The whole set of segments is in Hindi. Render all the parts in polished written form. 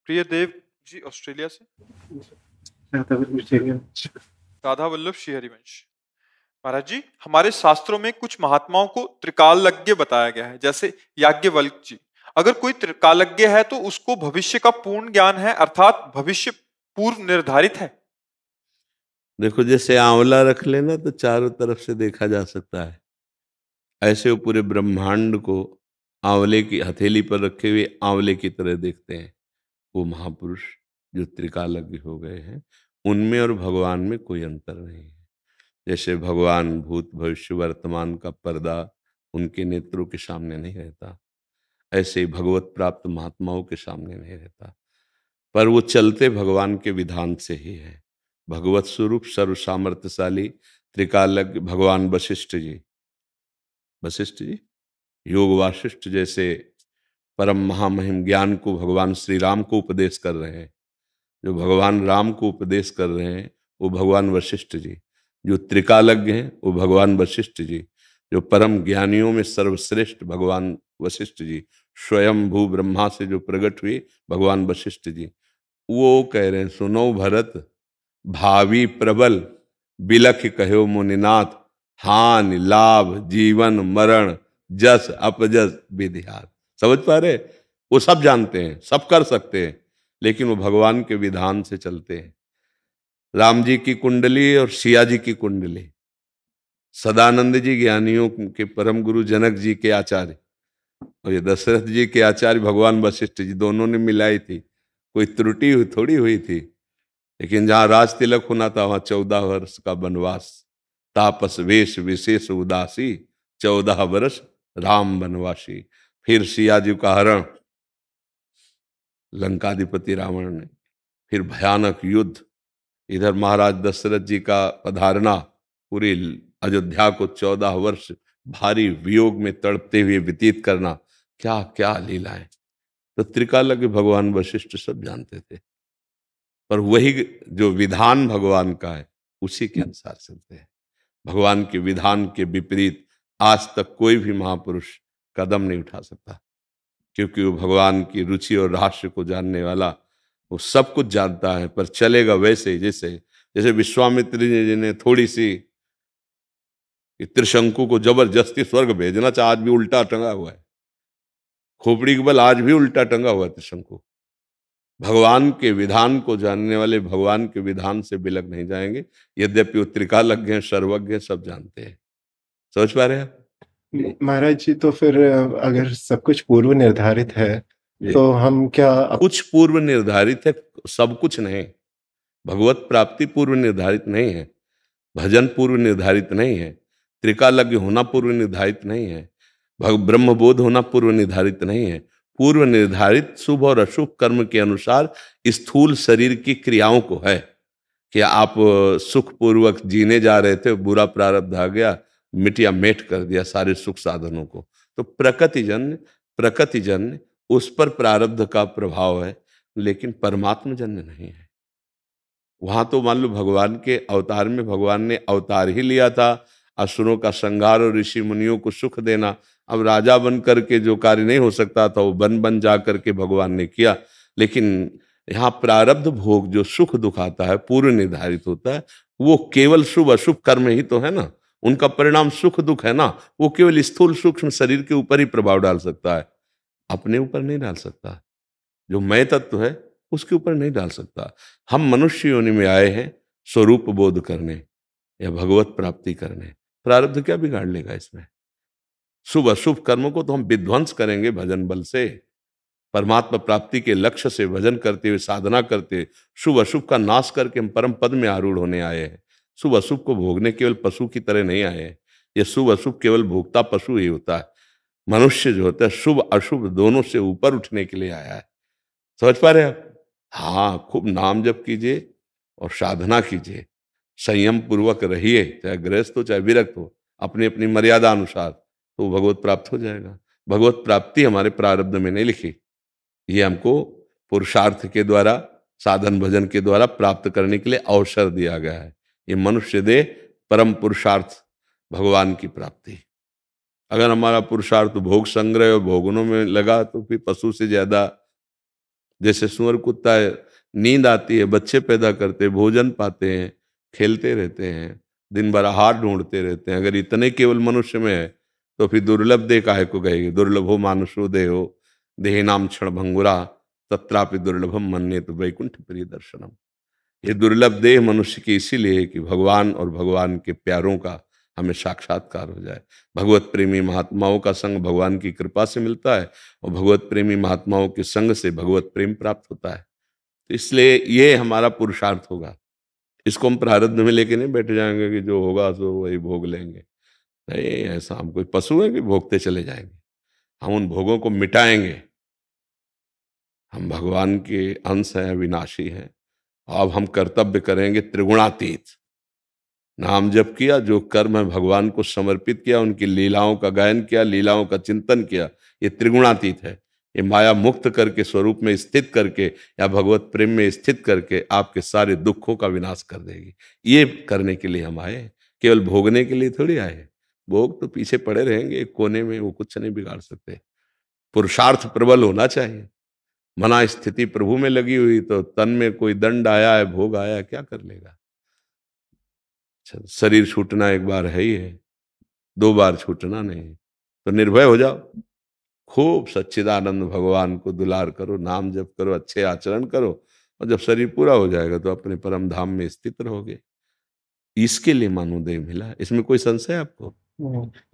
प्रियदेव जी ऑस्ट्रेलिया से। राधा वल्लभ श्री हरिवंश। महाराज जी, हमारे शास्त्रों में कुछ महात्माओं को त्रिकालज्ञ बताया गया है, जैसे याज्ञवल्क्य जी। अगर कोई त्रिकालज्ञ है तो उसको भविष्य का पूर्ण ज्ञान है, अर्थात भविष्य पूर्व निर्धारित है। देखो, जैसे आंवला रख लेना तो चारों तरफ से देखा जा सकता है, ऐसे वो पूरे ब्रह्मांड को आंवले की हथेली पर रखे हुए आंवले की तरह देखते हैं। वो महापुरुष जो त्रिकालज्ञ हो गए हैं, उनमें और भगवान में कोई अंतर नहीं है। जैसे भगवान भूत भविष्य वर्तमान का पर्दा उनके नेत्रों के सामने नहीं रहता, ऐसे ही भगवत प्राप्त महात्माओं के सामने नहीं रहता, पर वो चलते भगवान के विधान से ही है। भगवत स्वरूप सर्व सामर्थ्यशाली त्रिकालज्ञ भगवान वशिष्ठ जी योग वासिष्ठ जैसे परम महामहिम ज्ञान को भगवान श्री राम को उपदेश कर रहे हैं। जो भगवान राम को उपदेश कर रहे हैं वो भगवान वशिष्ठ जी। जो त्रिकालज्ञ हैं वो भगवान वशिष्ठ जी। जो परम ज्ञानियों में सर्वश्रेष्ठ भगवान वशिष्ठ जी, स्वयं भू ब्रह्मा से जो प्रकट हुए भगवान वशिष्ठ जी, वो कह रहे हैं, सुनो भरत भावी प्रबल बिलख कहो मुनिनाथ, हानि लाभ जीवन मरण जस अपजस विधिहार। समझ पा रहे? वो सब जानते हैं, सब कर सकते हैं, लेकिन वो भगवान के विधान से चलते हैं। राम जी की कुंडली और सिया जी की कुंडली, सदानंद जी ज्ञानियों के परम गुरु जनक जी के आचार्य और ये दशरथ जी के आचार्य भगवान वशिष्ठ जी, दोनों ने मिलाई थी। कोई त्रुटि हुई थोड़ी हुई थी। लेकिन जहां राज तिलक होना था वहां 14 वर्ष का वनवास, तापस वेश विशेष उदासी, 14 वर्ष राम वनवासी। फिर सिया जी का हरण लंकाधिपति रावण ने, फिर भयानक युद्ध, इधर महाराज दशरथ जी का पधारना, पूरी अयोध्या को 14 वर्ष भारी वियोग में तड़पते हुए व्यतीत करना, क्या क्या लीलाएं। तो त्रिकालज्ञ भगवान वशिष्ठ सब जानते थे, पर वही जो विधान भगवान का है उसी के अनुसार चलते हैं। भगवान के विधान के विपरीत आज तक कोई भी महापुरुष कदम नहीं उठा सकता, क्योंकि वो भगवान की रुचि और रहस्य को जानने वाला, वो सब कुछ जानता है, पर चलेगा वैसे जैसे जैसे विश्वामित्र जी ने थोड़ी सी त्रिशंकु को जबरदस्ती स्वर्ग भेजना चाहा, आज भी उल्टा टंगा हुआ है। खोपड़ी के बल आज भी उल्टा टंगा हुआ है त्रिशंकु। भगवान के विधान को जानने वाले भगवान के विधान से बिलक नहीं जाएंगे, यद्यपि वो त्रिकालज्ञ हैं, सर्वज्ञ हैं, सब जानते हैं। समझ पा रहे हैं आप? महाराज जी, तो फिर अगर सब कुछ पूर्व निर्धारित है तो हम क्या कुछ पूर्व निर्धारित है, सब कुछ नहीं। भगवत प्राप्ति पूर्व निर्धारित नहीं है, भजन पूर्व निर्धारित नहीं है, त्रिकालज्ञ होना पूर्व निर्धारित नहीं है, ब्रह्मबोध होना पूर्व निर्धारित नहीं है। पूर्व निर्धारित शुभ और अशुभ कर्म के अनुसार स्थूल शरीर की क्रियाओं को है कि आप सुखपूर्वक जीने जा रहे थे, बुरा प्रारब्ध आ गया, मिटिया मेट कर दिया सारे सुख साधनों को। तो प्रकृतिजन्य उस पर प्रारब्ध का प्रभाव है, लेकिन परमात्मा जन्य नहीं है। वहां तो मान लो भगवान के अवतार में भगवान ने अवतार ही लिया था, असुरों का संहार और ऋषि मुनियों को सुख देना। अब राजा बन करके जो कार्य नहीं हो सकता था वो बन जा करके भगवान ने किया। लेकिन यहाँ प्रारब्ध भोग जो सुख दुख आता है पूर्व निर्धारित होता है, वो केवल शुभ अशुभ कर्म ही तो है ना, उनका परिणाम सुख दुख है ना। वो केवल स्थूल सूक्ष्म शरीर के ऊपर ही प्रभाव डाल सकता है, अपने ऊपर नहीं डाल सकता। जो मैं तत्व है उसके ऊपर नहीं डाल सकता। हम मनुष्य योनि में आए हैं स्वरूप बोध करने या भगवत प्राप्ति करने, प्रारब्ध क्या बिगाड़ लेगा इसमें? शुभ अशुभ कर्मों को तो हम विध्वंस करेंगे भजन बल से, परमात्मा प्राप्ति के लक्ष्य से भजन करते हुए साधना करते, शुभ अशुभ का नाश करके हम परम पद में आरूढ़ होने आए हैं। शुभ अशुभ को भोगने केवल पशु की तरह नहीं आए हैं। यह शुभ अशुभ केवल भोगता पशु ही होता है। मनुष्य जो होता है शुभ अशुभ दोनों से ऊपर उठने के लिए आया है। समझ पा रहे आप? हाँ, खूब नाम जप कीजिए और साधना कीजिए, संयम पूर्वक रहिए, चाहे गृहस्थ हो चाहे विरक्त हो, अपनी अपनी मर्यादा अनुसार, तो भगवत प्राप्त हो जाएगा। भगवत प्राप्ति हमारे प्रारब्ध में नहीं लिखी, ये हमको पुरुषार्थ के द्वारा साधन भजन के द्वारा प्राप्त करने के लिए अवसर दिया गया है। ये मनुष्य दे परम पुरुषार्थ भगवान की प्राप्ति। अगर हमारा पुरुषार्थ भोग संग्रह और भोगनों में लगा तो फिर पशु से ज्यादा जैसे सुअर कुत्ता है, नींद आती है, बच्चे पैदा करते, भोजन पाते हैं, खेलते रहते हैं, दिन भर आहार ढूंढते रहते हैं। अगर इतने केवल मनुष्य में है तो फिर दुर्लभ देह काहे को कहेगी? दुर्लभो मानुषो देहो देहिनाम क्षण भंगुरा तत्रापि दुर्लभम मन्ये तो वैकुंठ प्रिय दर्शनम। ये दुर्लभ देह मनुष्य की इसीलिए है कि भगवान और भगवान के प्यारों का हमें साक्षात्कार हो जाए। भगवत प्रेमी महात्माओं का संग भगवान की कृपा से मिलता है और भगवत प्रेमी महात्माओं के संग से भगवत प्रेम प्राप्त होता है। तो इसलिए ये हमारा पुरुषार्थ होगा। इसको हम प्रारब्ध में लेके नहीं बैठ जाएंगे कि जो होगा सो वही भोग लेंगे। नहीं, ऐसा हम कोई पशु है कि भोगते चले जाएंगे। हम उन भोगों को मिटाएंगे। हम भगवान के अंश हैं, अविनाशी हैं। अब हम कर्तव्य करेंगे त्रिगुणातीत। नाम जप किया, जो कर्म है भगवान को समर्पित किया, उनकी लीलाओं का गायन किया, लीलाओं का चिंतन किया, ये त्रिगुणातीत है। ये माया मुक्त करके स्वरूप में स्थित करके या भगवत प्रेम में स्थित करके आपके सारे दुखों का विनाश कर देगी। ये करने के लिए हम आए, केवल भोगने के लिए थोड़ी आए। भोग तो पीछे पड़े रहेंगे एक कोने में, वो कुछ नहीं बिगाड़ सकते। पुरुषार्थ प्रबल होना चाहिए। मना स्थिति प्रभु में लगी हुई तो तन में कोई दंड आया है, भोग आया है, क्या कर लेगा? शरीर छूटना एक बार है ही है, 2 बार छूटना नहीं। तो निर्भय हो जाओ, खूब सच्चिदानंद भगवान को दुलार करो, नाम जप करो, अच्छे आचरण करो, और जब शरीर पूरा हो जाएगा तो अपने परम धाम में स्थित रहोगे। इसके लिए मानवदेह मिला, इसमें कोई संशय आपको?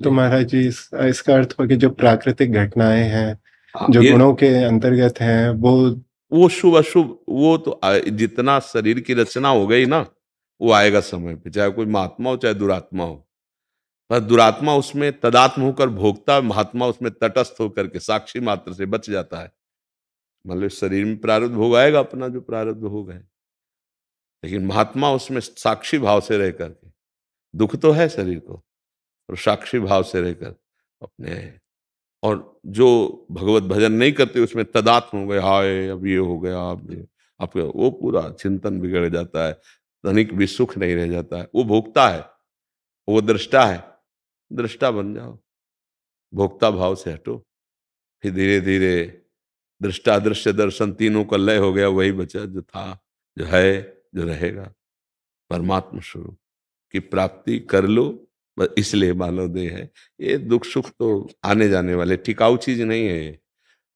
तो महाराज जी इसका अर्थ हो कि जो प्राकृतिक घटनाएं हैं, हाँ, जो गुणों के अंतर्गत हैं, वो शुभ अशुभ, वो तो जितना शरीर की रचना हो गई ना, वो आएगा समय पे, चाहे कोई महात्मा हो चाहे दुरात्मा हो। पर दुरात्मा उसमें तदात्म होकर भोगता, महात्मा उसमें तटस्थ होकर के साक्षी मात्र से बच जाता है। मतलब शरीर में प्रारब्ध भोग आएगा अपना, जो प्रारब्ध भोग है, लेकिन महात्मा उसमें साक्षी भाव से रह करके, दुख तो है शरीर को, और साक्षी भाव से रहकर अपने, और जो भगवत भजन नहीं करते उसमें तदात्म हो गए, हाय अब ये हो गया, अब वो पूरा चिंतन बिगड़ जाता है, धनिक भी सुख नहीं रह जाता है। वो भोगता है, वो दृष्टा है, दृष्टा बन जाओ, भोक्ता भाव से हटो, फिर धीरे धीरे दृष्टा दृश्य दर्शन तीनों का लय हो गया, वही बचा जो था, जो है, जो रहेगा, परमात्मा स्वरूप की प्राप्ति कर लो। बस इसलिए मानव देह है। ये दुख सुख तो आने जाने वाले, टिकाऊ चीज नहीं है ये।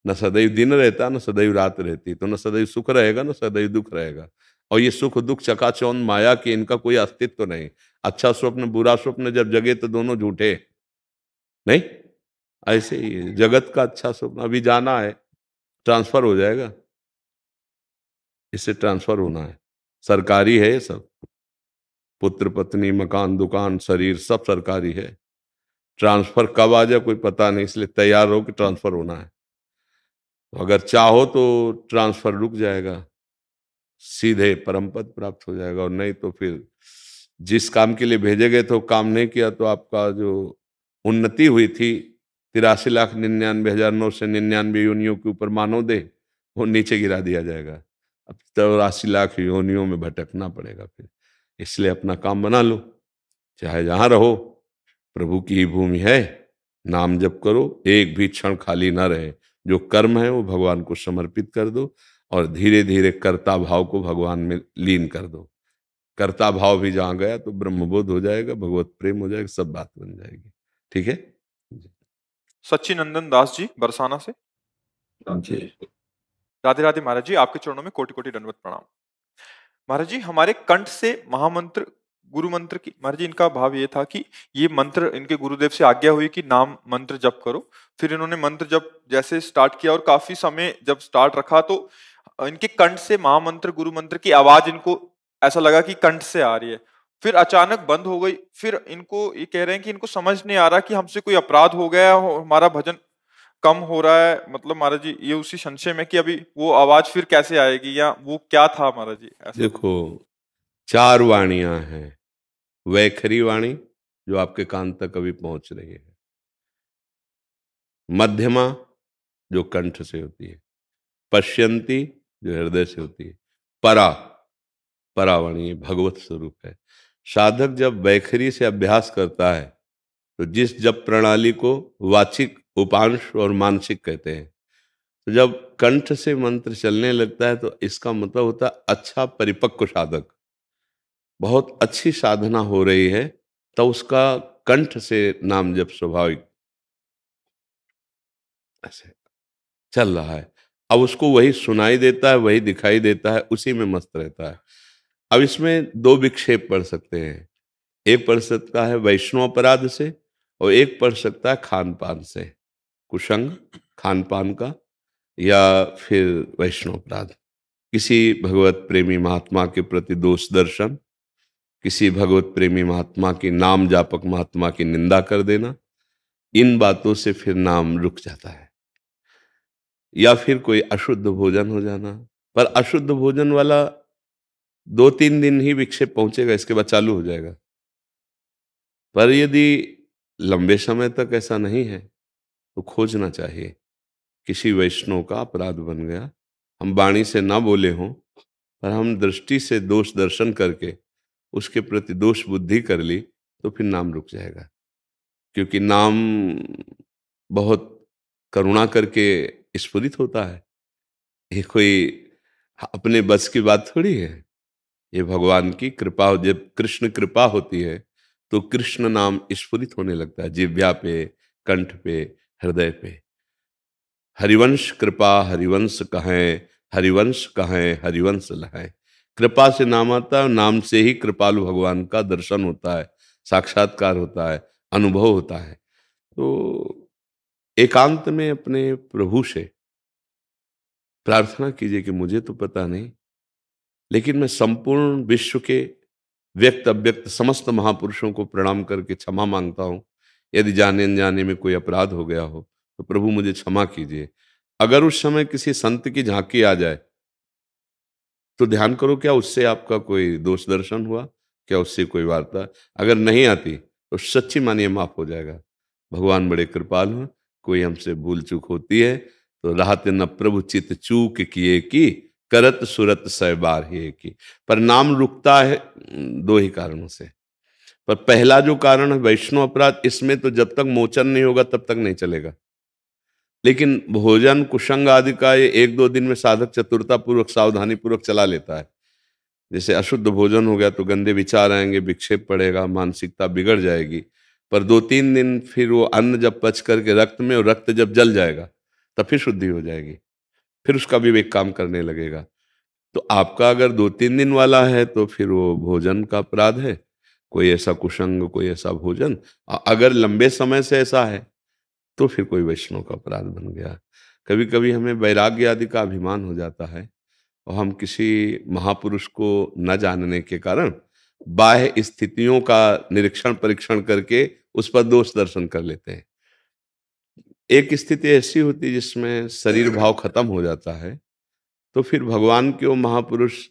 न सदैव दिन रहता, न सदैव रात रहती, तो न सदैव सुख रहेगा, न सदैव दुख रहेगा। और ये सुख दुख चकाचौंध माया की, इनका कोई अस्तित्व तो नहीं। अच्छा स्वप्न बुरा स्वप्न जब जगे तो दोनों झूठे नहीं। ऐसे ही जगत का अच्छा स्वप्न अभी जाना है, ट्रांसफर हो जाएगा, इससे ट्रांसफर होना है। सरकारी है ये सब, पुत्र पत्नी मकान दुकान शरीर सब सरकारी है। ट्रांसफर कब आ जाए कोई पता नहीं, इसलिए तैयार रहो कि ट्रांसफर होना है। तो अगर चाहो तो ट्रांसफर रुक जाएगा, सीधे परम पद प्राप्त हो जाएगा, और नहीं तो फिर जिस काम के लिए भेजे गए थे वो काम नहीं किया तो आपका जो उन्नति हुई थी 83,99,999 योनियों के ऊपर मानव देह, वो नीचे गिरा दिया जाएगा। अब 84 लाख योनियों में भटकना पड़ेगा फिर। इसलिए अपना काम बना लो, चाहे जहां रहो, प्रभु की ही भूमि है, नाम जप करो, एक भी क्षण खाली ना रहे। जो कर्म है वो भगवान को समर्पित कर दो, और धीरे धीरे कर्ता भाव को भगवान में लीन कर दो। कर्ता भाव भी जहां गया तो ब्रह्मबोध हो जाएगा, भगवत प्रेम हो जाएगा, सब बात बन जाएगी। ठीक है। सच्चिनंदन दास जी बरसाना से। राधे राधे महाराज जी, आपके चरणों में कोटि कोटि दंडवत प्रणाम। महाराज जी, हमारे कंठ से महामंत्र गुरु मंत्र की, महाराज जी इनका भाव ये था कि ये मंत्र इनके गुरुदेव से आज्ञा हुई कि नाम मंत्र जप करो। फिर इन्होंने मंत्र जप जैसे स्टार्ट किया और काफी समय जब स्टार्ट रखा तो इनके कंठ से महामंत्र गुरु मंत्र की आवाज इनको ऐसा लगा कि कंठ से आ रही है, फिर अचानक बंद हो गई। फिर इनको ये कह रहे हैं कि इनको समझ नहीं आ रहा कि हमसे कोई अपराध हो गया, हमारा भजन कम हो रहा है। मतलब महाराज जी ये उसी संशय में कि अभी वो आवाज फिर कैसे आएगी, या वो क्या था महाराज जी ऐसा? देखो, 4 वाणियां हैं। वैखरी वाणी जो आपके कान तक अभी पहुंच रही है, मध्यमा जो कंठ से होती है, पश्यंती जो हृदय से होती है, परा परावाणी भगवत स्वरूप है। साधक जब वैखरी से अभ्यास करता है तो जिस जप प्रणाली को वाचिक उपांश और मानसिक कहते हैं, तो जब कंठ से मंत्र चलने लगता है तो इसका मतलब होता है अच्छा परिपक्व साधक, बहुत अच्छी साधना हो रही है, तो उसका कंठ से नाम जब स्वाभाविक ऐसे चल रहा है। अब उसको वही सुनाई देता है, वही दिखाई देता है, उसी में मस्त रहता है। अब इसमें दो विक्षेप पढ़ सकते हैं, एक पढ़ सकता है वैष्णव अपराध से और एक पढ़ सकता है खान पान से, कुसंग खान पान का या फिर वैष्णव अपराध। किसी भगवत प्रेमी महात्मा के प्रति दोष दर्शन, किसी भगवत प्रेमी महात्मा की नाम जापक महात्मा की निंदा कर देना, इन बातों से फिर नाम रुक जाता है। या फिर कोई अशुद्ध भोजन हो जाना, पर अशुद्ध भोजन वाला 2-3 दिन ही विक्षेप पहुंचेगा, इसके बाद चालू हो जाएगा। पर यदि लंबे समय तक ऐसा नहीं है तो खोजना चाहिए। किसी वैष्णव का अपराध बन गया, हम वाणी से ना बोले हों पर हम दृष्टि से दोष दर्शन करके उसके प्रति दोष बुद्धि कर ली, तो फिर नाम रुक जाएगा। क्योंकि नाम बहुत करुणा करके स्फुरित होता है, ये कोई अपने बस की बात थोड़ी है। ये भगवान की कृपा, जब कृष्ण कृपा होती है तो कृष्ण नाम स्फुरित होने लगता है जिह्वा पे, कंठ पे, हृदय पे। हरिवंश कृपा हरिवंश कहें, हरिवंश कहें हरिवंश लहें। कृपा से नाम आता है, नाम से ही कृपालु भगवान का दर्शन होता है, साक्षात्कार होता है, अनुभव होता है। तो एकांत में अपने प्रभु से प्रार्थना कीजिए कि मुझे तो पता नहीं, लेकिन मैं संपूर्ण विश्व के व्यक्त अव्यक्त समस्त महापुरुषों को प्रणाम करके क्षमा मांगता हूँ। यदि जाने अनजाने में कोई अपराध हो गया हो तो प्रभु मुझे क्षमा कीजिए। अगर उस समय किसी संत की झांकी आ जाए तो ध्यान करो, क्या उससे आपका कोई दोष दर्शन हुआ, क्या उससे कोई वार्ता? अगर नहीं आती तो सच्ची मानिए माफ हो जाएगा। भगवान बड़े कृपालु हैं, कोई हमसे भूल चूक होती है तो राहत न प्रभु चित चूक किए की, करत सुरत सै बार ही की। पर नाम रुकता है दो ही कारणों से। पर पहला जो कारण है वैष्णव अपराध, इसमें तो जब तक मोचन नहीं होगा तब तक नहीं चलेगा। लेकिन भोजन कुसंग आदि का ये 1-2 दिन में साधक चतुरता पूर्वक सावधानी पूर्वक चला लेता है। जैसे अशुद्ध भोजन हो गया तो गंदे विचार आएंगे, विक्षेप पड़ेगा, मानसिकता बिगड़ जाएगी। पर 2-3 दिन फिर वो अन्न जब पच करके रक्त में, और रक्त जब जल जाएगा तब फिर शुद्धि हो जाएगी, फिर उसका विवेक काम करने लगेगा। तो आपका अगर 2-3 दिन वाला है तो फिर वो भोजन का अपराध है, कोई ऐसा कुसंग, कोई ऐसा भोजन। अगर लंबे समय से ऐसा है तो फिर कोई वैष्णव का अपराध बन गया। कभी कभी हमें वैराग्य आदि का अभिमान हो जाता है और हम किसी महापुरुष को न जानने के कारण बाह्य स्थितियों का निरीक्षण परीक्षण करके उस पर दोष दर्शन कर लेते हैं। एक स्थिति ऐसी होती है जिसमें शरीर भाव खत्म हो जाता है, तो फिर भगवान के वो महापुरुष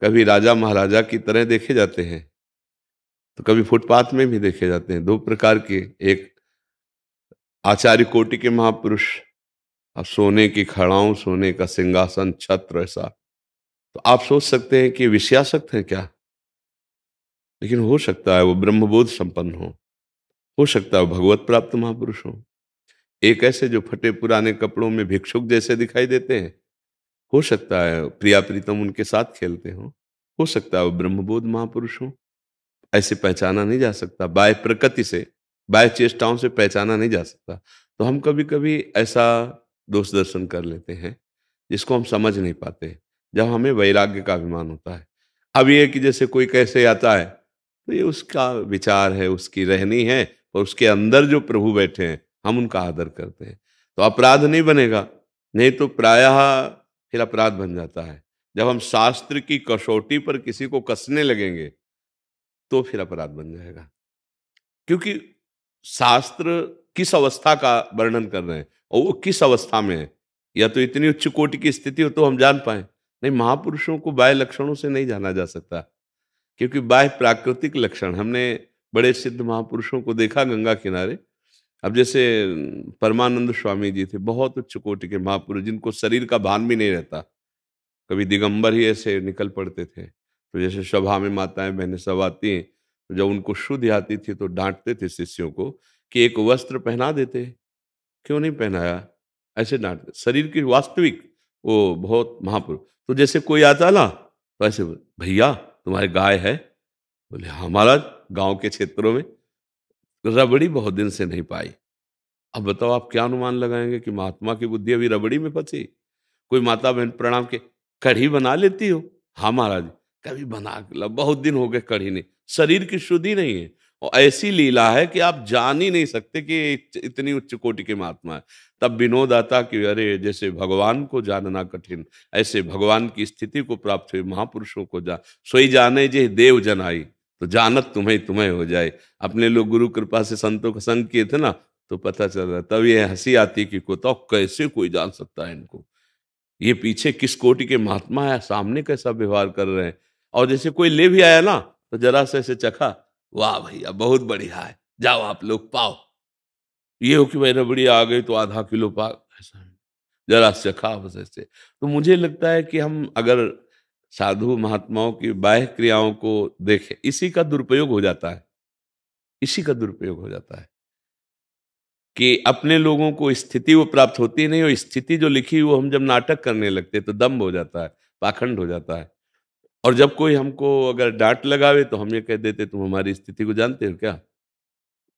कभी राजा महाराजा की तरह देखे जाते हैं तो कभी फुटपाथ में भी देखे जाते हैं। दो प्रकार के, एक आचार्य कोटि के महापुरुष, अब सोने की खड़ाऊं, सोने का सिंहासन, छत्र, ऐसा तो आप सोच सकते हैं कि विषयासक्त हैं क्या। लेकिन हो सकता है वो ब्रह्मबोध संपन्न हो सकता है वो भगवत प्राप्त महापुरुष हो। एक ऐसे जो फटे पुराने कपड़ों में भिक्षुक जैसे दिखाई देते हैं, हो सकता है प्रिया प्रीतम उनके साथ खेलते हो सकता है वो ब्रह्मबोध महापुरुष हो। ऐसे पहचाना नहीं जा सकता, बाह्य प्रकृति से, बाह्य चेष्टाओं से पहचाना नहीं जा सकता। तो हम कभी कभी ऐसा दोष दर्शन कर लेते हैं जिसको हम समझ नहीं पाते, जब हमें वैराग्य का अभिमान होता है। अब ये है कि जैसे कोई कैसे आता है तो ये उसका विचार है, उसकी रहनी है, और उसके अंदर जो प्रभु बैठे हैं हम उनका आदर करते हैं, तो अपराध नहीं बनेगा। नहीं तो प्रायः फिर अपराध बन जाता है। जब हम शास्त्र की कसौटी पर किसी को कसने लगेंगे तो फिर अपराध बन जाएगा। क्योंकि शास्त्र किस अवस्था का वर्णन कर रहे हैं और वो किस अवस्था में है, या तो इतनी उच्च कोटि की स्थिति हो तो हम जान पाए। नहीं, महापुरुषों को बाह्य लक्षणों से नहीं जाना जा सकता, क्योंकि बाह्य प्राकृतिक लक्षण, हमने बड़े सिद्ध महापुरुषों को देखा गंगा किनारे। अब जैसे परमानंद स्वामी जी थे, बहुत उच्च कोटि के महापुरुष, जिनको शरीर का भान भी नहीं रहता, कभी दिगंबर ही ऐसे निकल पड़ते थे। तो जैसे सभा में माताएं बहनें सब आती हैं, तो जब उनको शुद्धि आती थी तो डांटते थे शिष्यों को कि एक वस्त्र पहना देते, क्यों नहीं पहनाया। ऐसे डांटते, शरीर की वास्तविक वो बहुत महापुरुष। तो जैसे कोई आता ना तो ऐसे भैया तुम्हारे गाय है? बोले हाँ महाराज, गांव के क्षेत्रों में रबड़ी बहुत दिन से नहीं पाई। अब बताओ आप क्या अनुमान लगाएंगे कि महात्मा की बुद्धि अभी रबड़ी में फंसी? कोई माता बहन प्रणाम के, कढ़ी बना लेती हो? हाँ महाराज, कभी बना के ला, बहुत दिन हो गए कढ़ी नहीं। शरीर की शुद्धि नहीं है, और ऐसी लीला है कि आप जान ही नहीं सकते कि इतनी उच्च कोटि के महात्मा है। तब विनोद आता कि अरे जैसे भगवान को जानना कठिन, ऐसे भगवान की स्थिति को प्राप्त हुए महापुरुषों को सोई जाने जे देव जन आई, तो जानत तुम्हें तुम्हें हो जाए। अपने लोग गुरु कृपा से संतों का संग किए थे ना, तो पता चल रहा, तब ये हंसी आती कि को तो कैसे कोई जान सकता है इनको, ये पीछे किस कोटि के महात्मा है, सामने कैसा व्यवहार कर रहे हैं। और जैसे कोई ले भी आया ना तो जरा से ऐसे चखा, वाह भैया बहुत बढ़िया है, जाओ आप लोग पाओ। ये हो कि भाई रबड़ी आ गई तो आधा किलो पा, ऐसा नहीं, जरा से चखा बस ऐसे। तो मुझे लगता है कि हम अगर साधु महात्माओं की बाह्य क्रियाओं को देखें, इसी का दुरुपयोग हो जाता है, इसी का दुरुपयोग हो जाता है कि अपने लोगों को स्थिति वो प्राप्त होती नहीं, और स्थिति जो लिखी वो हम जब नाटक करने लगते तो दम्भ हो जाता है, पाखंड हो जाता है। और जब कोई हमको अगर डांट लगावे तो हम ये कह देते तुम हमारी स्थिति को जानते हो क्या?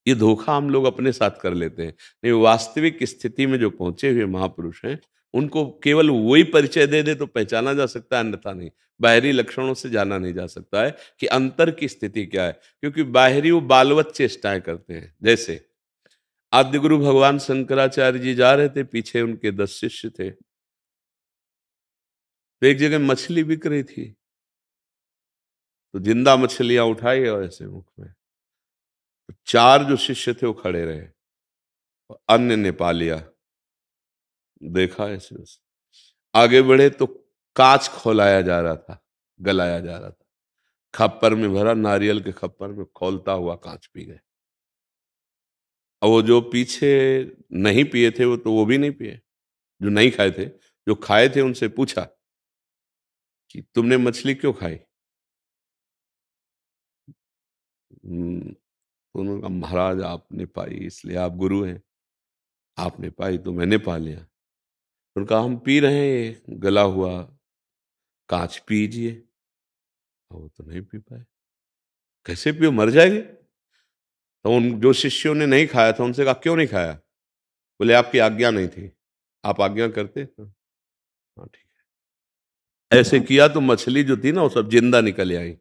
ये धोखा हम लोग अपने साथ कर लेते हैं। नहीं, वास्तविक स्थिति में जो पहुंचे हुए महापुरुष हैं उनको केवल वही परिचय दे दे तो पहचाना जा सकता है, अन्यथा नहीं। बाहरी लक्षणों से जाना नहीं जा सकता है कि अंतर की स्थिति क्या है, क्योंकि बाहरी वो बालवत चेष्टाएं करते हैं। जैसे आद्य गुरु भगवान शंकराचार्य जी जा रहे थे, पीछे उनके 10 शिष्य थे, तो एक जगह मछली बिक रही थी, तो जिंदा मछलियां उठाई और ऐसे मुख में, तो 4 जो शिष्य थे वो खड़े रहे, और अन्य ने पा लिया, देखा ऐसे बस आगे बढ़े तो कांच खोलाया जा रहा था, गलाया जा रहा था, खप्पर में भरा, नारियल के खप्पर में खोलता हुआ कांच पी गए। और वो जो पीछे नहीं पिए थे वो तो वो भी नहीं पिए, जो नहीं खाए थे। जो खाए थे उनसे पूछा कि तुमने मछली क्यों खाई? तो उन्होंने कहा महाराज आपने पाई इसलिए, आप गुरु हैं, आपने पाई तो मैंने पा लिया। उनका हम पी रहे हैं ये गला हुआ कांच, पीजिए। वो तो नहीं पी पाए। कैसे पियो, मर जाएंगे? तो उन जो शिष्यों ने नहीं खाया था उनसे कहा क्यों नहीं खाया? बोले आपकी आज्ञा नहीं थी, आप आज्ञा करते? हाँ ठीक है। ऐसे किया तो मछली जो थी ना वो सब जिंदा निकल आई,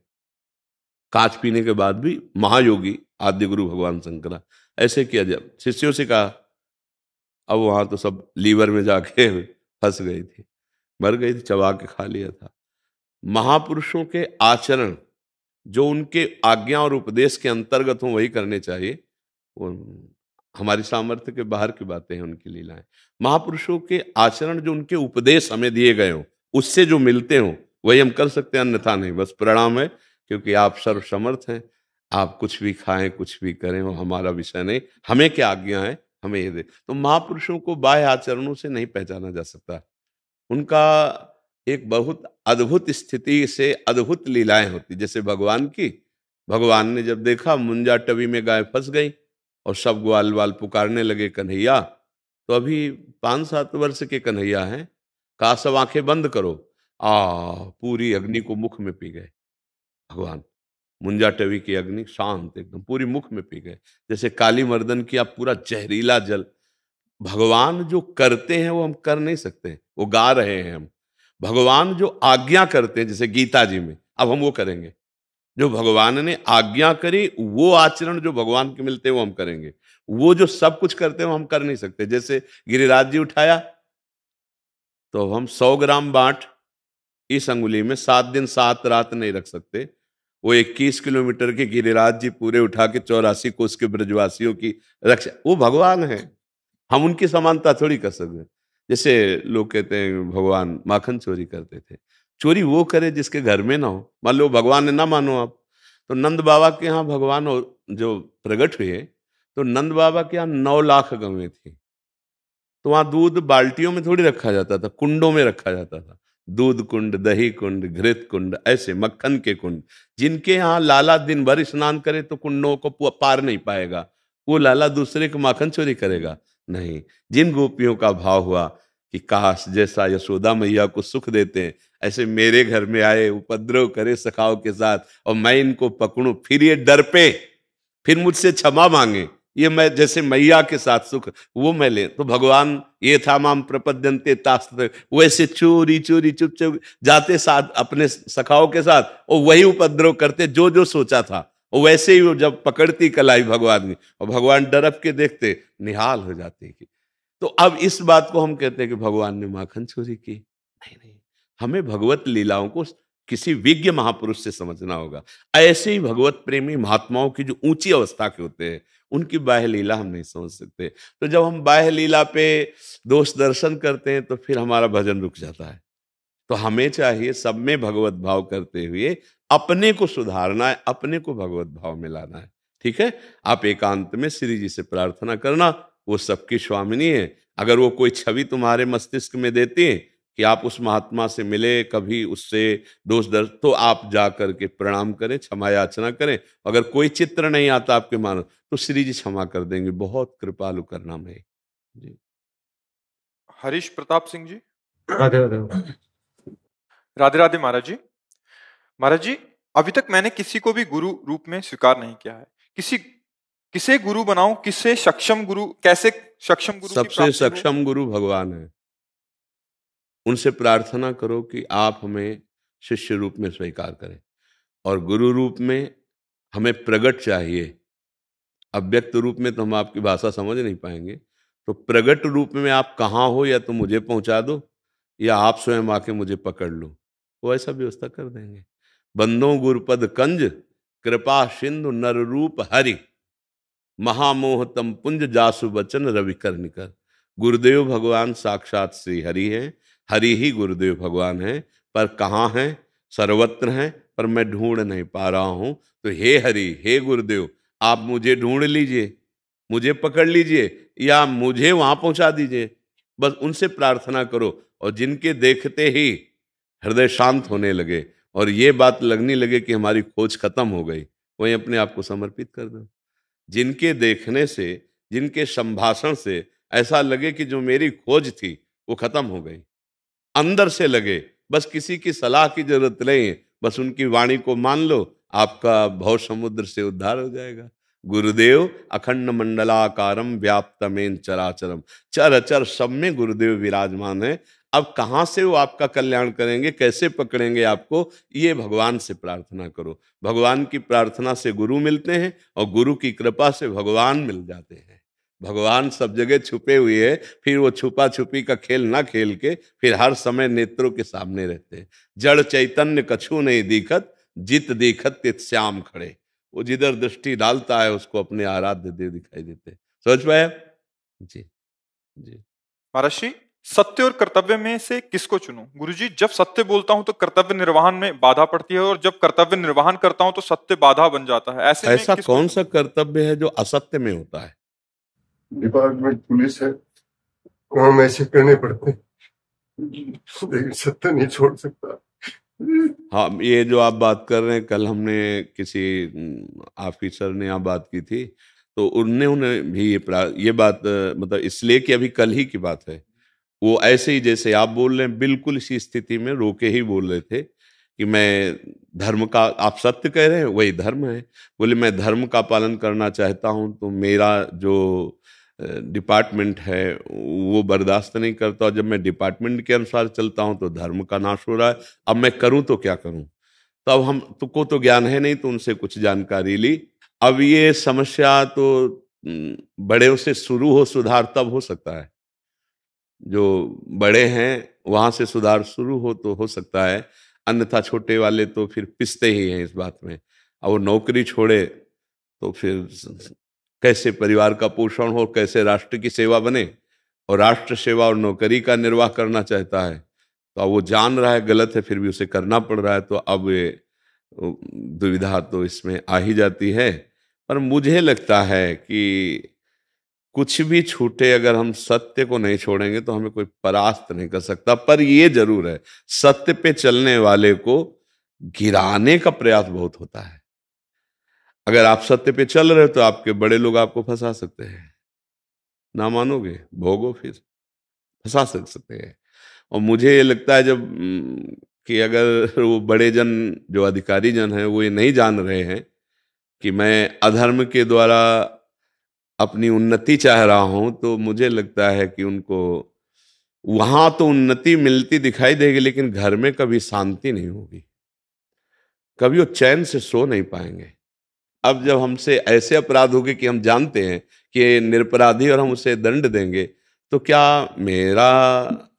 कांच पीने के बाद भी। महायोगी आद्य गुरु भगवान शंकरा ऐसे किया। जब शिष्यों से कहा, अब वहां तो सब लीवर में जाके फंस गई थी, मर गई थी, चबा के खा लिया था। महापुरुषों के आचरण जो उनके आज्ञा और उपदेश के अंतर्गत हो वही करने चाहिए। वो हमारी सामर्थ्य के बाहर की बातें हैं, उनकी लीलाएं। महापुरुषों के आचरण जो उनके उपदेश हमें दिए गए हों, उससे जो मिलते हों वही हम कर सकते हैं, अन्यथा नहीं। बस प्रणाम है, क्योंकि आप सर्वसमर्थ हैं, आप कुछ भी खाएं कुछ भी करें, वो हमारा विषय नहीं। हमें क्या आज्ञा है हमें ये दे। तो महापुरुषों को बाह्य आचरणों से नहीं पहचाना जा सकता। उनका एक बहुत अद्भुत स्थिति से अद्भुत लीलाएं होती, जैसे भगवान की। भगवान ने जब देखा मुंजा टवी में गाय फंस गई और सब ग्वाल वाल पुकारने लगे कन्हैया, तो अभी 5-7 वर्ष के कन्हैया हैं, कहा सब आंखें बंद करो, पूरी अग्नि को मुख में पी गए भगवान। मुंजा टवी की अग्नि शांत एकदम पूरी मुख में पी गए। जैसे काली मर्दन की आप पूरा जहरीला जल। भगवान जो करते हैं वो हम कर नहीं सकते, वो गा रहे हैं हम। भगवान जो आज्ञा करते हैं, जैसे गीता जी में, अब हम वो करेंगे। जो भगवान ने आज्ञा करी वो आचरण जो भगवान के मिलते हैं वो हम करेंगे। वो जो सब कुछ करते हैं वो हम कर नहीं सकते। जैसे गिरिराज जी उठाया तो हम 100 ग्राम बाट इस अंगुली में 7 दिन 7 रात नहीं रख सकते। वो 21 किलोमीटर के गिरिराज जी पूरे उठा के 84 कोस के ब्रजवासियों की रक्षा, वो भगवान है, हम उनकी समानता थोड़ी कर सकते हैं। जैसे लोग कहते हैं भगवान माखन चोरी करते थे, चोरी वो करे जिसके घर में ना हो। मान लो भगवान ने ना मानो आप, तो नंद बाबा के यहाँ भगवान जो प्रकट हुए, तो नंद बाबा के यहाँ 9 लाख गवें थी। तो वहां दूध बाल्टियों में थोड़ी रखा जाता था, कुंडों में रखा जाता था। दूध कुंड, दही कुंड, घृत कुंड, ऐसे मक्खन के कुंड। जिनके यहाँ लाला दिन भर स्नान करे तो कुंडों को पार नहीं पाएगा, वो लाला दूसरे को माखन चोरी करेगा। नहीं, जिन गोपियों का भाव हुआ कि काश जैसा यशोदा मैया को सुख देते हैं ऐसे मेरे घर में आए, उपद्रव करे सखाओं के साथ और मैं इनको पकड़ूं, फिर ये डर पे, फिर मुझसे क्षमा मांगे, ये मैं जैसे मैया के साथ सुख वो मैं ले, तो भगवान ये था माम प्रपद्यन्ते तास्त्र, वैसे चोरी चोरी चुप चुप जाते साथ अपने सखाओं के साथ और वही उपद्रव करते जो जो सोचा था, और वैसे ही वो जब पकड़ती कलाई भगवान की और भगवान डरप के देखते निहाल हो जाते कि तो अब इस बात को हम कहते हैं कि भगवान ने माखन चोरी की, नहीं नहीं, हमें भगवत लीलाओं को किसी विज्ञ महापुरुष से समझना होगा। ऐसे ही भगवत प्रेमी महात्माओं की जो ऊंची अवस्था के होते हैं उनकी बाह्य लीला हम नहीं समझ सकते। तो जब हम बाह्य लीला पे दोष दर्शन करते हैं तो फिर हमारा भजन रुक जाता है। तो हमें चाहिए सब में भगवत भाव करते हुए अपने को सुधारना है, अपने को भगवत भाव में लाना है। ठीक है, आप एकांत में श्री जी से प्रार्थना करना, वो सबकी स्वामिनी है। अगर वो कोई छवि तुम्हारे मस्तिष्क में देती है कि आप उस महात्मा से मिले, कभी उससे दोष दर्श, तो आप जा करके प्रणाम करें, क्षमा याचना करें। अगर कोई चित्र नहीं आता आपके मानो तो श्री जी क्षमा कर देंगे, बहुत कृपालु करना में जी। हरीश प्रताप सिंह जी। राधे राधे। राधे राधे महाराज जी। महाराज जी, अभी तक मैंने किसी को भी गुरु रूप में स्वीकार नहीं किया है। किसे गुरु बनाऊं, किसे सक्षम गुरु, कैसे सक्षम गुरु की सबसे प्राप्ति हो? सक्षम गुरु भगवान है। उनसे प्रार्थना करो कि आप हमें शिष्य रूप में स्वीकार करें, और गुरु रूप में हमें प्रगट चाहिए। अव्यक्त रूप में तो हम आपकी भाषा समझ नहीं पाएंगे, तो प्रगट रूप में आप कहाँ हो, या तो मुझे पहुंचा दो या आप स्वयं आके मुझे पकड़ लो, वो ऐसा व्यवस्था कर देंगे। बंदो गुरुपद कंज कृपा सिंधु नर रूप हरि, महामोह तम पुंज जासु बचन रवि कर निकर। गुरुदेव भगवान साक्षात श्री हरि हैं, हरि ही गुरुदेव भगवान हैं, पर कहाँ हैं? सर्वत्र हैं, पर मैं ढूंढ नहीं पा रहा हूं। तो हे हरि, हे गुरुदेव, आप मुझे ढूंढ लीजिए, मुझे पकड़ लीजिए, या मुझे वहां पहुंचा दीजिए। बस उनसे प्रार्थना करो, और जिनके देखते ही हृदय शांत होने लगे और ये बात लगने लगे कि हमारी खोज खत्म हो गई, वहीं अपने आप को समर्पित कर दो। जिनके देखने से, जिनके संभाषण से ऐसा लगे कि जो मेरी खोज थी वो खत्म हो गई, अंदर से लगे, बस किसी की सलाह की जरूरत नहीं है, बस उनकी वाणी को मान लो, आपका भव समुद्र से उद्धार हो जाएगा। गुरुदेव अखंड मंडलाकारम व्याप्तमेन चराचरम, चर अचर सब में गुरुदेव विराजमान है। अब कहाँ से वो आपका कल्याण करेंगे, कैसे पकड़ेंगे आपको, ये भगवान से प्रार्थना करो। भगवान की प्रार्थना से गुरु मिलते हैं, और गुरु की कृपा से भगवान मिल जाते हैं। भगवान सब जगह छुपे हुए हैं, फिर वो छुपा छुपी का खेल ना खेल के फिर हर समय नेत्रों के सामने रहते हैं। जड़ चैतन्य कछु नहीं दिखत, जित दिखत तित श्याम खड़े। वो जिधर दृष्टि डालता है उसको अपने आराध्य देव दिखाई देते हैं। समझ पाए? जी जी। महाराज जी, सत्य और कर्तव्य में से किसको चुनूं? गुरुजी, जब सत्य बोलता हूं तो कर्तव्य निर्वहन में बाधा पड़ती है, और जब कर्तव्य निर्वहन करता हूं तो सत्य बाधा बन जाता है। ऐसे में ऐसा किसको कौन सा कर्तव्य है जो असत्य में होता है? डिपार्टमेंट पुलिस है, वहां में ऐसे करने पड़ते हैं, लेकिन सत्य नहीं छोड़ सकता। हाँ, ये जो आप बात कर रहे हैं, कल हमने किसी ऑफिसर ने यहाँ बात की थी, तो उन्होंने भी ये बात मतलब इसलिए कि अभी कल ही की बात है, वो ऐसे ही जैसे आप बोल रहे हैं बिल्कुल इसी स्थिति में रोके ही बोल रहे थे कि मैं धर्म का, आप सत्य कह रहे हैं वही धर्म है, बोले मैं धर्म का पालन करना चाहता हूं, तो मेरा जो डिपार्टमेंट है वो बर्दाश्त नहीं करता, और जब मैं डिपार्टमेंट के अनुसार चलता हूं तो धर्म का नाश हो रहा है। अब मैं करूं तो क्या करूं? तो अब हम तुमको तो ज्ञान है नहीं, तो उनसे कुछ जानकारी ली। अब ये समस्या तो बड़े से शुरू हो, सुधार तब हो सकता है, जो बड़े हैं वहां से सुधार शुरू हो तो हो सकता है, अन्यथा छोटे वाले तो फिर पिसते ही हैं इस बात में। अब वो नौकरी छोड़े तो फिर कैसे परिवार का पोषण हो, कैसे राष्ट्र की सेवा बने, और राष्ट्र सेवा और नौकरी का निर्वाह करना चाहता है, तो अब वो जान रहा है गलत है फिर भी उसे करना पड़ रहा है, तो अब ये दुविधा तो इसमें आ ही जाती है। पर मुझे लगता है कि कुछ भी छूटे, अगर हम सत्य को नहीं छोड़ेंगे तो हमें कोई परास्त नहीं कर सकता। पर ये जरूर है, सत्य पे चलने वाले को गिराने का प्रयास बहुत होता है। अगर आप सत्य पे चल रहे हो तो आपके बड़े लोग आपको फंसा सकते हैं, ना मानोगे, भोगो, फिर फंसा सकते हैं। और मुझे ये लगता है जब कि अगर वो बड़े जन जो अधिकारी जन हैं वो ये नहीं जान रहे हैं कि मैं अधर्म के द्वारा अपनी उन्नति चाह रहा हूं, तो मुझे लगता है कि उनको वहां तो उन्नति मिलती दिखाई देगी, लेकिन घर में कभी शांति नहीं होगी, कभी वो चैन से सो नहीं पाएंगे। अब जब हमसे ऐसे अपराध होंगे कि हम जानते हैं कि ये निरपराधी और हम उसे दंड देंगे, तो क्या मेरा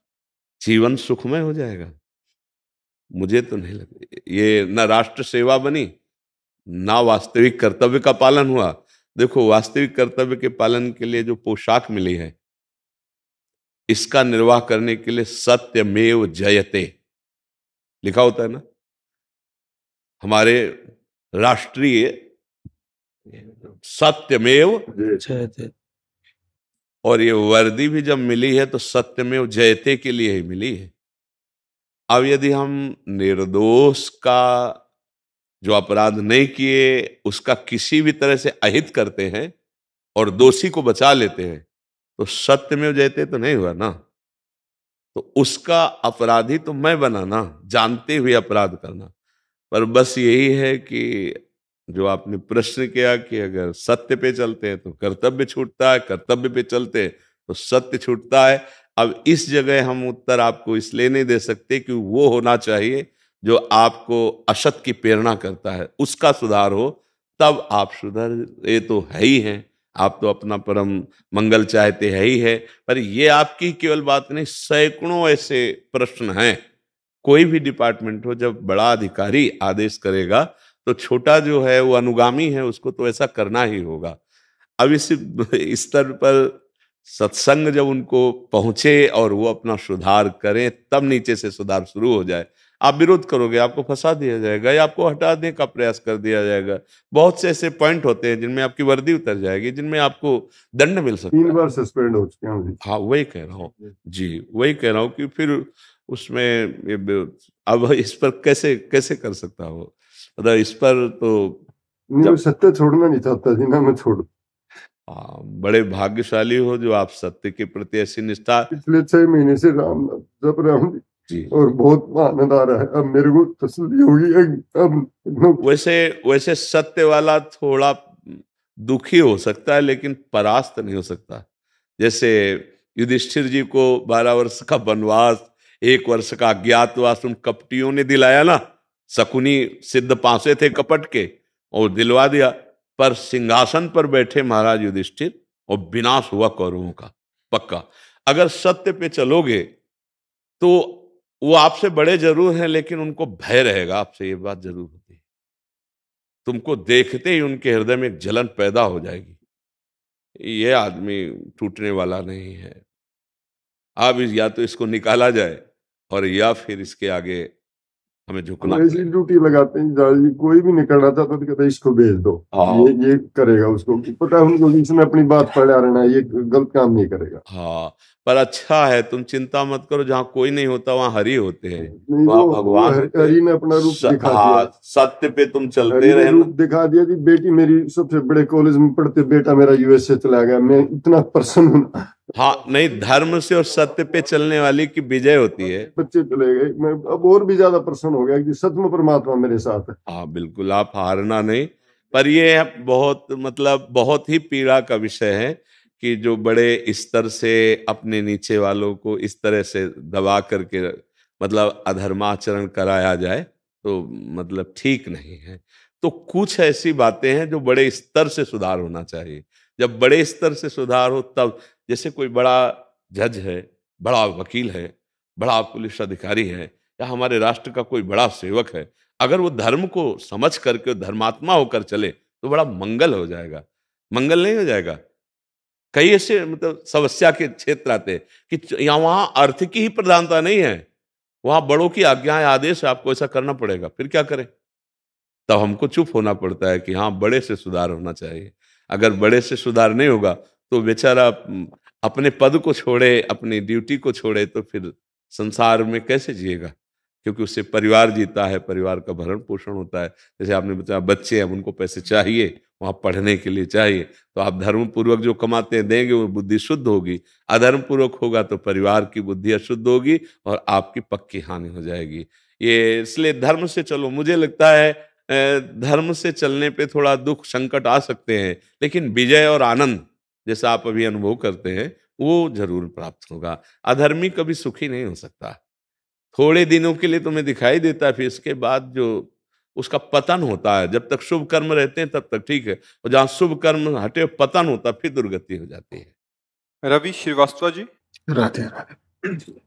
जीवन सुखमय हो जाएगा? मुझे तो नहीं लगता। ये ना राष्ट्र सेवा बनी, ना वास्तविक कर्तव्य का पालन हुआ। देखो, वास्तविक कर्तव्य के पालन के लिए जो पोशाक मिली है, इसका निर्वाह करने के लिए सत्यमेव जयते लिखा होता है ना हमारे राष्ट्रीय, सत्यमेव जयते। और ये वर्दी भी जब मिली है तो सत्यमेव जयते के लिए ही मिली है। अब यदि हम निर्दोष का जो अपराध नहीं किए उसका किसी भी तरह से अहित करते हैं और दोषी को बचा लेते हैं, तो सत्यमेव जयते तो नहीं हुआ ना। तो उसका अपराधी तो मैं बना ना, जानते हुए अपराध करना। पर बस यही है कि जो आपने प्रश्न किया कि अगर सत्य पे चलते हैं तो कर्तव्य छूटता है, कर्तव्य पे चलते हैं तो सत्य छूटता है। अब इस जगह हम उत्तर आपको इसलिए नहीं दे सकते कि वो होना चाहिए जो आपको असत की प्रेरणा करता है, उसका सुधार हो, तब आप सुधर। ये तो है ही है, आप तो अपना परम मंगल चाहते है ही है। पर ये आपकी केवल बात नहीं, सैकड़ों ऐसे प्रश्न हैं। कोई भी डिपार्टमेंट हो, जब बड़ा अधिकारी आदेश करेगा तो छोटा जो है वो अनुगामी है, उसको तो ऐसा करना ही होगा। अब इस स्तर पर सत्संग जब उनको पहुंचे और वो अपना सुधार करें, तब नीचे से सुधार शुरू हो जाए। आप विरोध करोगे, आपको फंसा दिया जाएगा या आपको हटा देने का प्रयास कर दिया जाएगा। बहुत से ऐसे पॉइंट होते हैं जिनमें आपकी वर्दी उतर जाएगी, जिनमें आपको दंड मिल सकता है। 3 बार सस्पेंड हो चुके हैं। हाँ, वही कह रहा हूँ जी, वही कह रहा हूँ कि फिर उसमें अब इस पर कैसे कैसे कर सकता हो, मतलब इस पर तो नहीं, सत्य छोड़ना नहीं चाहता जी ना, मैं छोड़। बड़े भाग्यशाली हो जो आप सत्य के प्रति ऐसी निष्ठा। पिछले 6 महीने से राम जप रहा हूँ जी, और बहुत आनंद आ रहा है। अब मेरे को तसल्ली होगी। अब वैसे सत्य वाला थोड़ा दुखी हो सकता है, लेकिन परास्त नहीं हो सकता। जैसे युधिष्ठिर जी को 12 वर्ष का वनवास, 1 वर्ष का अज्ञातवास उन कपटियों ने दिलाया ना। शकुनी सिद्ध पांसे थे कपट के, और दिलवा दिया। पर सिंहासन पर बैठे महाराज युधिष्ठिर, और विनाश हुआ कौरवों का पक्का। अगर सत्य पे चलोगे तो वो आपसे बड़े जरूर हैं, लेकिन उनको भय रहेगा आपसे, ये बात जरूर होती है। तुमको देखते ही उनके हृदय में एक जलन पैदा हो जाएगी, ये आदमी टूटने वाला नहीं है। अब या तो इसको निकाला जाए, और या फिर इसके आगे हमें झुकना ऐसी पड़ेगा। ड्यूटी लगाते हैं जाल जी, कोई भी निकल आता तो कहते हैं इसको भेज दो, ये करेगा। उसको पता है उनको इसमें अपनी बात पढ़ा रहना, ये गलत काम नहीं करेगा। हाँ, पर अच्छा है, तुम चिंता मत करो, जहाँ कोई नहीं होता वहाँ हरि होते हैं, नहीं, वहाँ वो भगवान होते हैं। हरि ने अपना रूप दिखा दिया। हाँ, सत्य पे तुम हरि चलते ने रहे रूप दिखा दिया जी। बेटी मेरी सबसे बड़े कॉलेज में पढ़ते, बेटा मेरा यूएसए चला गया, मैं इतना प्रसन्न हूँ। हाँ, नहीं, धर्म से और सत्य पे चलने वाली की विजय होती है। बच्चे चले गए, मैं अब और भी ज्यादा प्रसन्न हो गया कि सच में परमात्मा मेरे साथ है। हाँ बिल्कुल, आप हारना नहीं। पर ये बहुत मतलब बहुत ही पीड़ा का विषय है कि जो बड़े स्तर से अपने नीचे वालों को इस तरह से दबा करके मतलब अधर्माचरण कराया जाए, तो मतलब ठीक नहीं है। तो कुछ ऐसी बातें हैं जो बड़े स्तर से सुधार होना चाहिए। जब बड़े स्तर से सुधार हो तब, जैसे कोई बड़ा जज है, बड़ा वकील है, बड़ा पुलिस अधिकारी है, या हमारे राष्ट्र का कोई बड़ा सेवक है, अगर वो धर्म को समझ करके धर्मात्मा होकर चले तो बड़ा मंगल हो जाएगा। मंगल नहीं हो जाएगा? कई ऐसे मतलब समस्या के क्षेत्र आते हैं कि यहाँ वहां अर्थ की ही प्रधानता नहीं है, वहां बड़ों की आज्ञाएं आदेश है, आपको ऐसा करना पड़ेगा। फिर क्या करें? तब हमको चुप होना पड़ता है कि हाँ, बड़े से सुधार होना चाहिए। अगर बड़े से सुधार नहीं होगा तो बेचारा अपने पद को छोड़े, अपनी ड्यूटी को छोड़े, तो फिर संसार में कैसे जिएगा? क्योंकि उससे परिवार जीता है, परिवार का भरण पोषण होता है। जैसे आपने बताया बच्चे हैं, उनको पैसे चाहिए, वहाँ पढ़ने के लिए चाहिए, तो आप धर्म पूर्वक जो कमाते हैं देंगे, वो बुद्धि शुद्ध होगी। अधर्म पूर्वक होगा तो परिवार की बुद्धि अशुद्ध होगी और आपकी पक्की हानि हो जाएगी। ये इसलिए धर्म से चलो। मुझे लगता है धर्म से चलने पे थोड़ा दुख संकट आ सकते हैं, लेकिन विजय और आनंद जैसा आप अभी अनुभव करते हैं वो जरूर प्राप्त होगा। अधर्मी कभी सुखी नहीं हो सकता। थोड़े दिनों के लिए तुम्हें दिखाई देता है, फिर इसके बाद जो उसका पतन होता है। जब तक शुभ कर्म रहते हैं तब तक ठीक है, और जहां शुभ कर्म हटे पतन होता है, फिर दुर्गति हो जाती है। रवि श्रीवास्तव जी। राधे राधे।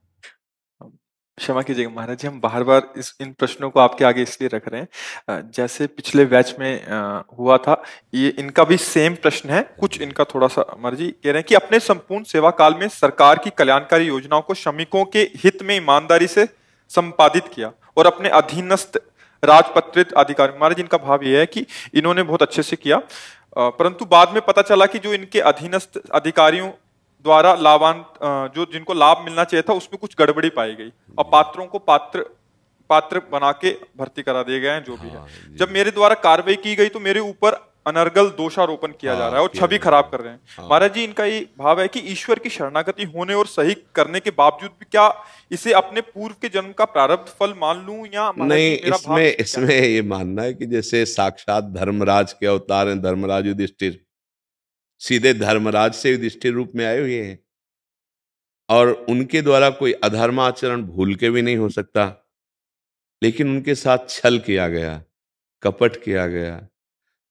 क्षमा कीजिएगा महाराज जी, हम बार बार इन प्रश्नों को आपके आगे इसलिए रख रहे हैं, जैसे पिछले बैच में हुआ था, ये इनका भी सेम प्रश्न है। कुछ इनका थोड़ा सा महाराज जी कह रहे हैं कि अपने संपूर्ण सेवा काल में सरकार की कल्याणकारी योजनाओं को श्रमिकों के हित में ईमानदारी से संपादित किया और अपने अधीनस्थ राजपत्रित अधिकारी, महाराज इनका भाव ये है कि इन्होंने बहुत अच्छे से किया, परंतु बाद में पता चला कि जो इनके अधीनस्थ अधिकारियों द्वारा जो जिनको लाभ मिलना चाहिए था उसमें कुछ गड़बड़ी पाई गई और पात्रों को पात्र बना के भर्ती करा दिए गए हैं जो भी है। जब मेरे द्वारा कार्रवाई की गई तो मेरे ऊपर अनर्गल दोषारोपण किया जा रहा है और छवि खराब कर रहे हैं। महाराज जी इनका ये भाव है कि ईश्वर की शरणागति होने और सही करने के बावजूद भी क्या इसे अपने पूर्व के जन्म का प्रारब्ध फल मान लूं या नहीं? इसमें ये मानना है कि जैसे साक्षात धर्मराज के अवतार हैं, धर्मराज युधिष्ठिर सीधे धर्मराज से युधिष्ठिर रूप में आए हुए हैं, और उनके द्वारा कोई अधर्माचरण भूल के भी नहीं हो सकता, लेकिन उनके साथ छल किया गया, कपट किया गया।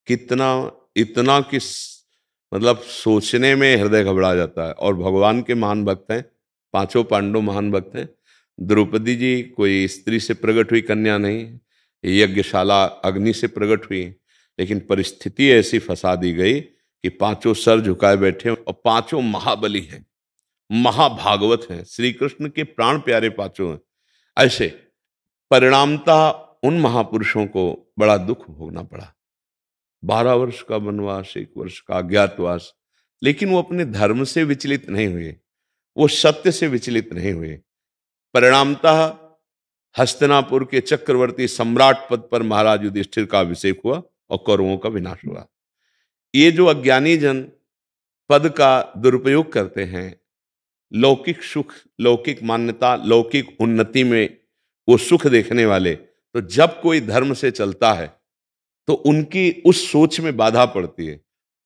कितना इतना कि मतलब सोचने में हृदय घबरा जाता है। और भगवान के महान भक्त हैं, पांचों पांडव महान भक्त हैं। द्रौपदी जी कोई स्त्री से प्रकट हुई कन्या नहीं, यज्ञशाला अग्नि से प्रकट हुई, लेकिन परिस्थिति ऐसी फंसा दी गई कि पांचों सर झुकाए बैठे और पांचों महाबली हैं, महाभागवत हैं, श्री कृष्ण के प्राण प्यारे पांचों हैं। ऐसे परिणामतः उन महापुरुषों को बड़ा दुख भोगना पड़ा। 12 वर्ष का वनवास, 1 वर्ष का अज्ञातवास, लेकिन वो अपने धर्म से विचलित नहीं हुए, वो सत्य से विचलित नहीं हुए। परिणामतः हस्तिनापुर के चक्रवर्ती सम्राट पद पर महाराज युधिष्ठिर का अभिषेक हुआ और कौरवों का विनाश हुआ। ये जो अज्ञानी जन पद का दुरुपयोग करते हैं, लौकिक सुख, लौकिक मान्यता, लौकिक उन्नति में वो सुख देखने वाले, तो जब कोई धर्म से चलता है तो उनकी उस सोच में बाधा पड़ती है,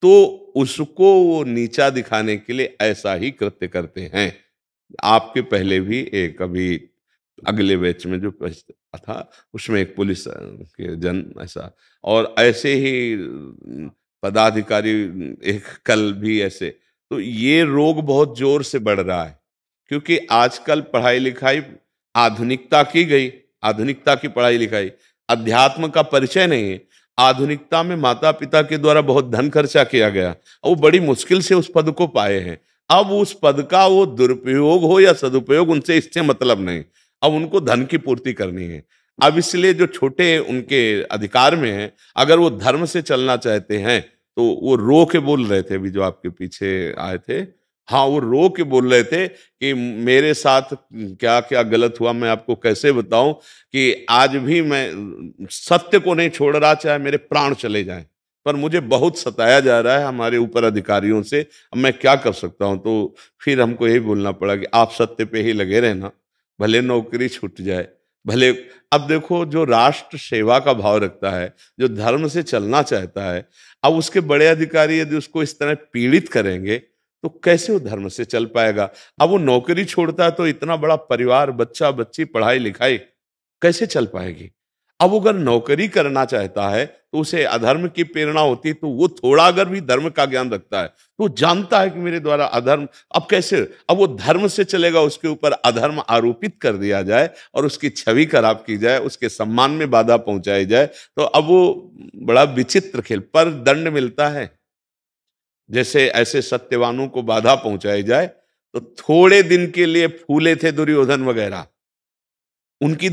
तो उसको वो नीचा दिखाने के लिए ऐसा ही कृत्य करते हैं। आपके पहले भी एक अभी अगले बैच में जो था उसमें एक पुलिस के जन ऐसा, और ऐसे ही पदाधिकारी एक कल भी ऐसे। तो ये रोग बहुत जोर से बढ़ रहा है, क्योंकि आजकल पढ़ाई लिखाई आधुनिकता की गई, आधुनिकता की पढ़ाई लिखाई, अध्यात्म का परिचय नहीं है। आधुनिकता में माता पिता के द्वारा बहुत धन खर्चा किया गया, वो बड़ी मुश्किल से उस पद को पाए हैं। अब उस पद का वो दुरुपयोग हो या सदुपयोग, उनसे इससे मतलब नहीं, अब उनको धन की पूर्ति करनी है। अब इसलिए जो छोटे उनके अधिकार में हैं, अगर वो धर्म से चलना चाहते हैं तो वो रो के बोल रहे थे, अभी जो आपके पीछे आए थे, हाँ वो रो के बोल रहे थे कि मेरे साथ क्या क्या गलत हुआ, मैं आपको कैसे बताऊं कि आज भी मैं सत्य को नहीं छोड़ रहा, चाहे मेरे प्राण चले जाएं, पर मुझे बहुत सताया जा रहा है हमारे ऊपर अधिकारियों से, अब मैं क्या कर सकता हूं। तो फिर हमको यही बोलना पड़ा कि आप सत्य पे ही लगे रहना, भले नौकरी छूट जाए, भले। अब देखो, जो राष्ट्र सेवा का भाव रखता है, जो धर्म से चलना चाहता है, अब उसके बड़े अधिकारी यदि उसको इस तरह पीड़ित करेंगे तो कैसे वो धर्म से चल पाएगा। अब वो नौकरी छोड़ता है तो इतना बड़ा परिवार, बच्चा बच्ची, पढ़ाई लिखाई कैसे चल पाएगी। अब अगर नौकरी करना चाहता है तो उसे अधर्म की प्रेरणा होती, तो वो थोड़ा अगर भी धर्म का ज्ञान रखता है तो जानता है कि मेरे द्वारा अधर्म, अब कैसे, अब वो धर्म से चलेगा, उसके ऊपर अधर्म आरोपित कर दिया जाए और उसकी छवि खराब की जाए, उसके सम्मान में बाधा पहुंचाई जाए, तो अब वो बड़ा विचित्र खेल पर दंड मिलता है। जैसे ऐसे सत्यवानों को बाधा पहुंचाई जाए, तो थोड़े दिन के लिए फूले थे दुर्योधन वगैरह, उनकी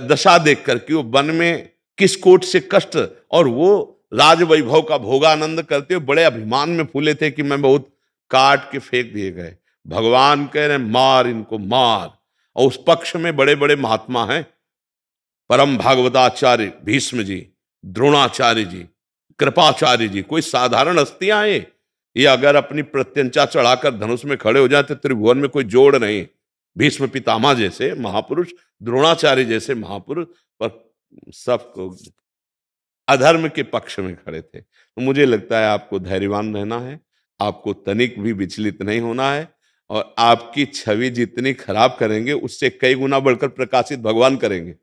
दशा देख कर कि वो वन में किस कोट से कष्ट, और वो राज वैभव का भोगानंद करते हुए बड़े अभिमान में फूले थे कि मैं बहुत काट के फेंक दिए गए। भगवान कह रहे मार इनको मार, और उस पक्ष में बड़े बड़े महात्मा हैं, परम भागवताचार्य भीष्म जी, द्रोणाचार्य जी, कृपाचार्य जी, कोई साधारण हस्तियां हैं ये अगर अपनी प्रत्यंचा चढ़ाकर धनुष में खड़े हो जाए तो त्रिभुवन में कोई जोड़ नहीं। भीष्म पितामह जैसे महापुरुष, द्रोणाचार्य जैसे महापुरुष, पर सब अधर्म के पक्ष में खड़े थे। तो मुझे लगता है आपको धैर्यवान रहना है, आपको तनिक भी विचलित नहीं होना है, और आपकी छवि जितनी खराब करेंगे उससे कई गुना बढ़कर प्रकाशित भगवान करेंगे।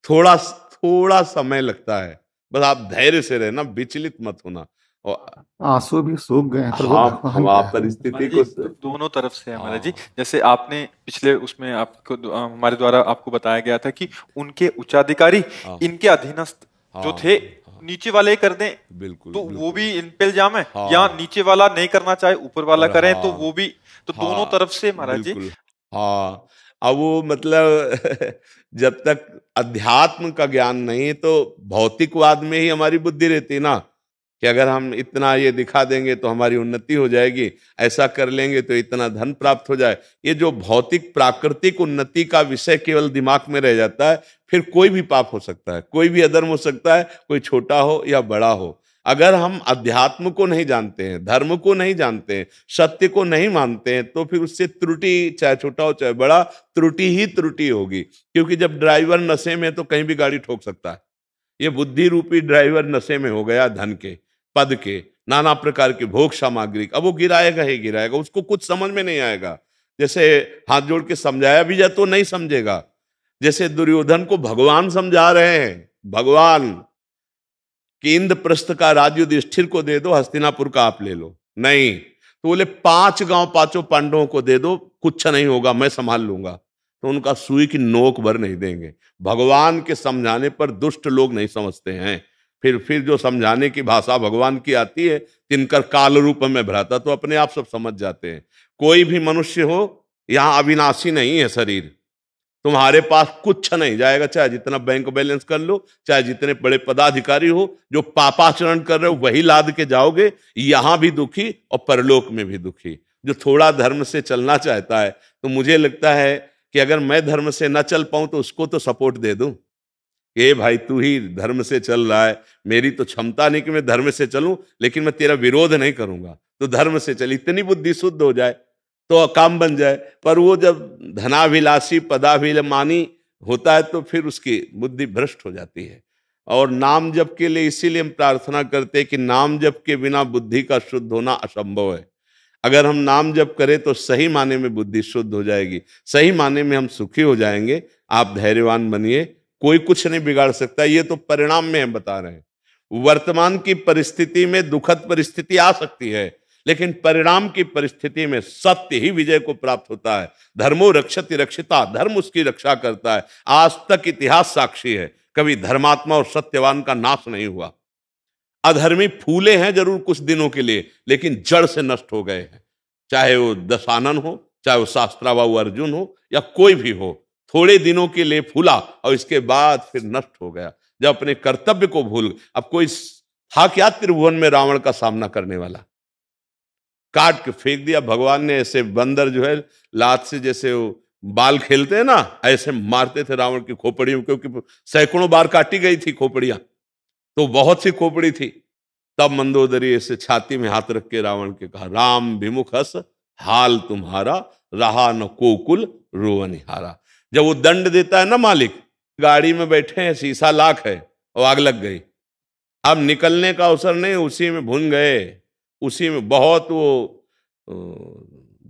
थोड़ा थोड़ा समय लगता है, बस आप धैर्य से रहना, विचलित मत होना। और आंसू भी सूख गए हैं प्रभु हाँ, भगवान हम के। परिस्थिति को दोनों तरफ से है महाराज जी। हाँ। जैसे आपने पिछले उसमें आपको हमारे द्वारा आपको बताया गया था कि उनके उच्चाधिकारी हाँ। इनके अधीनस्थ जो हाँ, थे हाँ। नीचे वाले कर दें बिल्कुल, तो बिल्कुल। वो भी इन पे इल्जाम है, हाँ। या नीचे वाला नहीं करना चाहे ऊपर वाला करें तो हाँ। वो भी, तो हाँ, दोनों तरफ से महाराज जी। बिल्कुल। हाँ, अब वो मतलब जब तक अध्यात्म का ज्ञान नहीं तो भौतिकवाद में ही हमारी बुद्धि रहती ना, कि अगर हम इतना ये दिखा देंगे तो हमारी उन्नति हो जाएगी, ऐसा कर लेंगे तो इतना धन प्राप्त हो जाए। ये जो भौतिक प्राकृतिक उन्नति का विषय केवल दिमाग में रह जाता है, फिर कोई भी पाप हो सकता है, कोई भी अधर्म हो सकता है, कोई छोटा हो या बड़ा हो। अगर हम अध्यात्म को नहीं जानते हैं, धर्म को नहीं जानते हैं, सत्य को नहीं मानते हैं, तो फिर उससे त्रुटि, चाहे छोटा हो चाहे बड़ा, त्रुटि ही त्रुटि होगी। क्योंकि जब ड्राइवर नशे में है तो कहीं भी गाड़ी ठोक सकता है। ये बुद्धि रूपी ड्राइवर नशे में हो गया, धन के, पद के, नाना प्रकार के भोग सामग्री, अब वो गिराएगा ही गिराएगा, उसको कुछ समझ में नहीं आएगा। जैसे हाथ जोड़ के समझाया भी जाए तो नहीं समझेगा। जैसे दुर्योधन को भगवान समझा रहे हैं, भगवान कि इंद्रप्रस्थ का राज्य युधिष्ठिर को दे दो, हस्तिनापुर का आप ले लो। नहीं, तो बोले 5 गांव 5 पांडवों को दे दो, कुछ नहीं होगा, मैं संभाल लूंगा। तो उनका सुई की नोक भर नहीं देंगे। भगवान के समझाने पर दुष्ट लोग नहीं समझते हैं। फिर जो समझाने की भाषा भगवान की आती है, तिनकर काल रूप में भ्राता, तो अपने आप सब समझ जाते हैं। कोई भी मनुष्य हो, यहाँ अविनाशी नहीं है शरीर, तुम्हारे पास कुछ नहीं जाएगा, चाहे जितना बैंक बैलेंस कर लो, चाहे जितने बड़े पदाधिकारी हो, जो पापाचरण कर रहे हो वही लाद के जाओगे, यहां भी दुखी और परलोक में भी दुखी। जो थोड़ा धर्म से चलना चाहता है, तो मुझे लगता है कि अगर मैं धर्म से न चल पाऊं तो उसको तो सपोर्ट दे दूं, ए भाई तू ही धर्म से चल रहा है, मेरी तो क्षमता नहीं कि मैं धर्म से चलूं, लेकिन मैं तेरा विरोध नहीं करूंगा, तो धर्म से चल, इतनी बुद्धि शुद्ध हो जाए तो काम बन जाए। पर वो जब धनाभिलाषी पदाभिमानी होता है तो फिर उसकी बुद्धि भ्रष्ट हो जाती है। और नाम जप के लिए इसीलिए हम प्रार्थना करते हैं कि नाम जप के बिना बुद्धि का शुद्ध होना असंभव है। अगर हम नाम जप करें तो सही माने में बुद्धि शुद्ध हो जाएगी, सही माने में हम सुखी हो जाएंगे। आप धैर्यवान बनिए, कोई कुछ नहीं बिगाड़ सकता। ये तो परिणाम में हम बता रहे हैं। वर्तमान की परिस्थिति में दुखद परिस्थिति आ सकती है, लेकिन परिणाम की परिस्थिति में सत्य ही विजय को प्राप्त होता है। धर्मो रक्षति रक्षिता, धर्म उसकी रक्षा करता है। आज तक इतिहास साक्षी है, कभी धर्मात्मा और सत्यवान का नाश नहीं हुआ। अधर्मी फूले हैं जरूर कुछ दिनों के लिए, लेकिन जड़ से नष्ट हो गए हैं। चाहे वो दशानन हो, चाहे वो शास्त्राबाहु अर्जुन हो, या कोई भी हो, थोड़े दिनों के लिए फूला और इसके बाद फिर नष्ट हो गया, जब अपने कर्तव्य को भूल। अब कोई था क्या त्रिभुवन में रावण का सामना करने वाला? काट के फेंक दिया भगवान ने। ऐसे बंदर जो है लात से जैसे वो बाल खेलते हैं ना, ऐसे मारते थे रावण की खोपड़ियों, क्योंकि सैकड़ों बार काटी गई थी खोपड़ियां, तो बहुत सी खोपड़ी थी। तब मंदोदरी ऐसे छाती में हाथ रख के रावण के कहा, राम विमुख हस हाल तुम्हारा, रहा न कोकुल रोवनिहारा। जब वो दंड देता है ना मालिक, गाड़ी में बैठे हैं, शीशा लाख है और आग लग गई, अब निकलने का अवसर नहीं, उसी में भुन गए। उसी में बहुत वो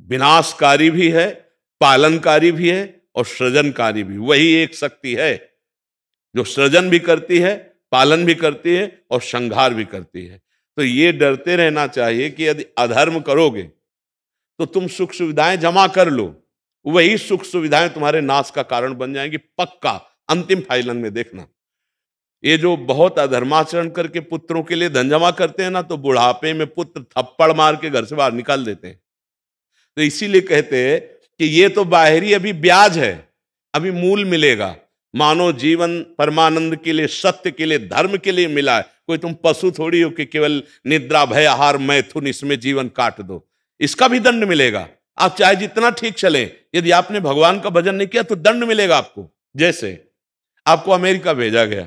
विनाशकारी भी है, पालनकारी भी है और सृजनकारी भी। वही एक शक्ति है जो सृजन भी करती है, पालन भी करती है और संहार भी करती है। तो ये डरते रहना चाहिए कि यदि अधर्म करोगे तो तुम सुख सुविधाएं जमा कर लो, वही सुख सुविधाएं तुम्हारे नाश का कारण बन जाएंगी, पक्का। अंतिम फाइनल में देखना, ये जो बहुत अधर्माचरण करके पुत्रों के लिए धन जमा करते हैं ना, तो बुढ़ापे में पुत्र थप्पड़ मार के घर से बाहर निकाल देते हैं। तो इसीलिए कहते हैं कि ये तो बाहरी अभी ब्याज है, अभी मूल मिलेगा। मानव जीवन परमानंद के लिए, सत्य के लिए, धर्म के लिए मिला है। कोई तुम पशु थोड़ी हो कि केवल निद्रा भय आहार मैथुन इसमें जीवन काट दो। इसका भी दंड मिलेगा। आप चाहे जितना ठीक चले, यदि आपने भगवान का भजन नहीं किया तो दंड मिलेगा आपको। जैसे आपको अमेरिका भेजा गया,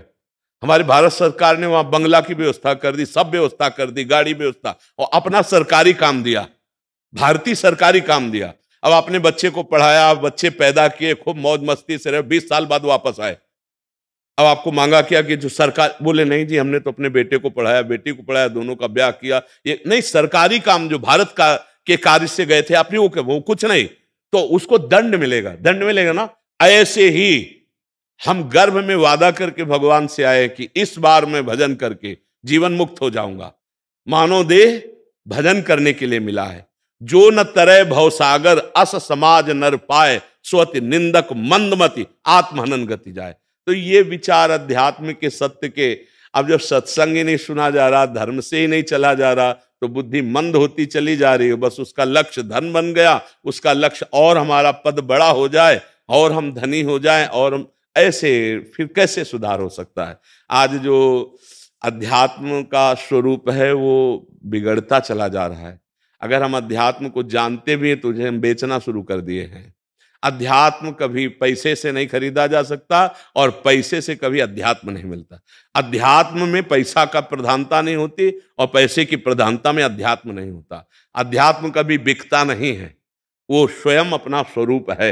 हमारी भारत सरकार ने वहां बंगला की व्यवस्था कर दी, सब व्यवस्था कर दी, गाड़ी व्यवस्था, और अपना सरकारी काम दिया, भारतीय सरकारी काम दिया। अब आपने बच्चे को पढ़ाया, बच्चे पैदा किए, खूब मौज मस्ती से रहे, 20 साल बाद वापस आए। अब आपको मांगा क्या कि जो सरकार, बोले नहीं जी हमने तो अपने बेटे को पढ़ाया, बेटी को पढ़ाया, दोनों का ब्याह किया, ये नहीं, सरकारी काम जो भारत का के कार्य से गए थे आपने वो कुछ नहीं, तो उसको दंड मिलेगा, दंड मिलेगा ना। ऐसे ही हम गर्भ में वादा करके भगवान से आए कि इस बार मैं भजन करके जीवन मुक्त हो जाऊंगा। मानव देह भजन करने के लिए मिला है। जो न तरय भवसागर अस समाज नर पाए, स्वति निंदक मंदमति आत्महनन गति जाए। तो ये विचार अध्यात्म के सत्य के, अब जब सत्संग ही नहीं सुना जा रहा, धर्म से ही नहीं चला जा रहा, तो बुद्धि मंद होती चली जा रही है। बस उसका लक्ष्य धन बन गया, उसका लक्ष्य और हमारा पद बड़ा हो जाए और हम धनी हो जाए, और हम ऐसे फिर कैसे सुधार हो सकता है। आज जो अध्यात्म का स्वरूप है वो बिगड़ता चला जा रहा है। अगर हम अध्यात्म को जानते भी हैं तो उसे हम बेचना शुरू कर दिए हैं। अध्यात्म कभी पैसे से नहीं खरीदा जा सकता और पैसे से कभी अध्यात्म नहीं मिलता। अध्यात्म में पैसा का प्रधानता नहीं होती और पैसे की प्रधानता में अध्यात्म नहीं होता। अध्यात्म कभी बिकता नहीं है, वो स्वयं अपना स्वरूप है।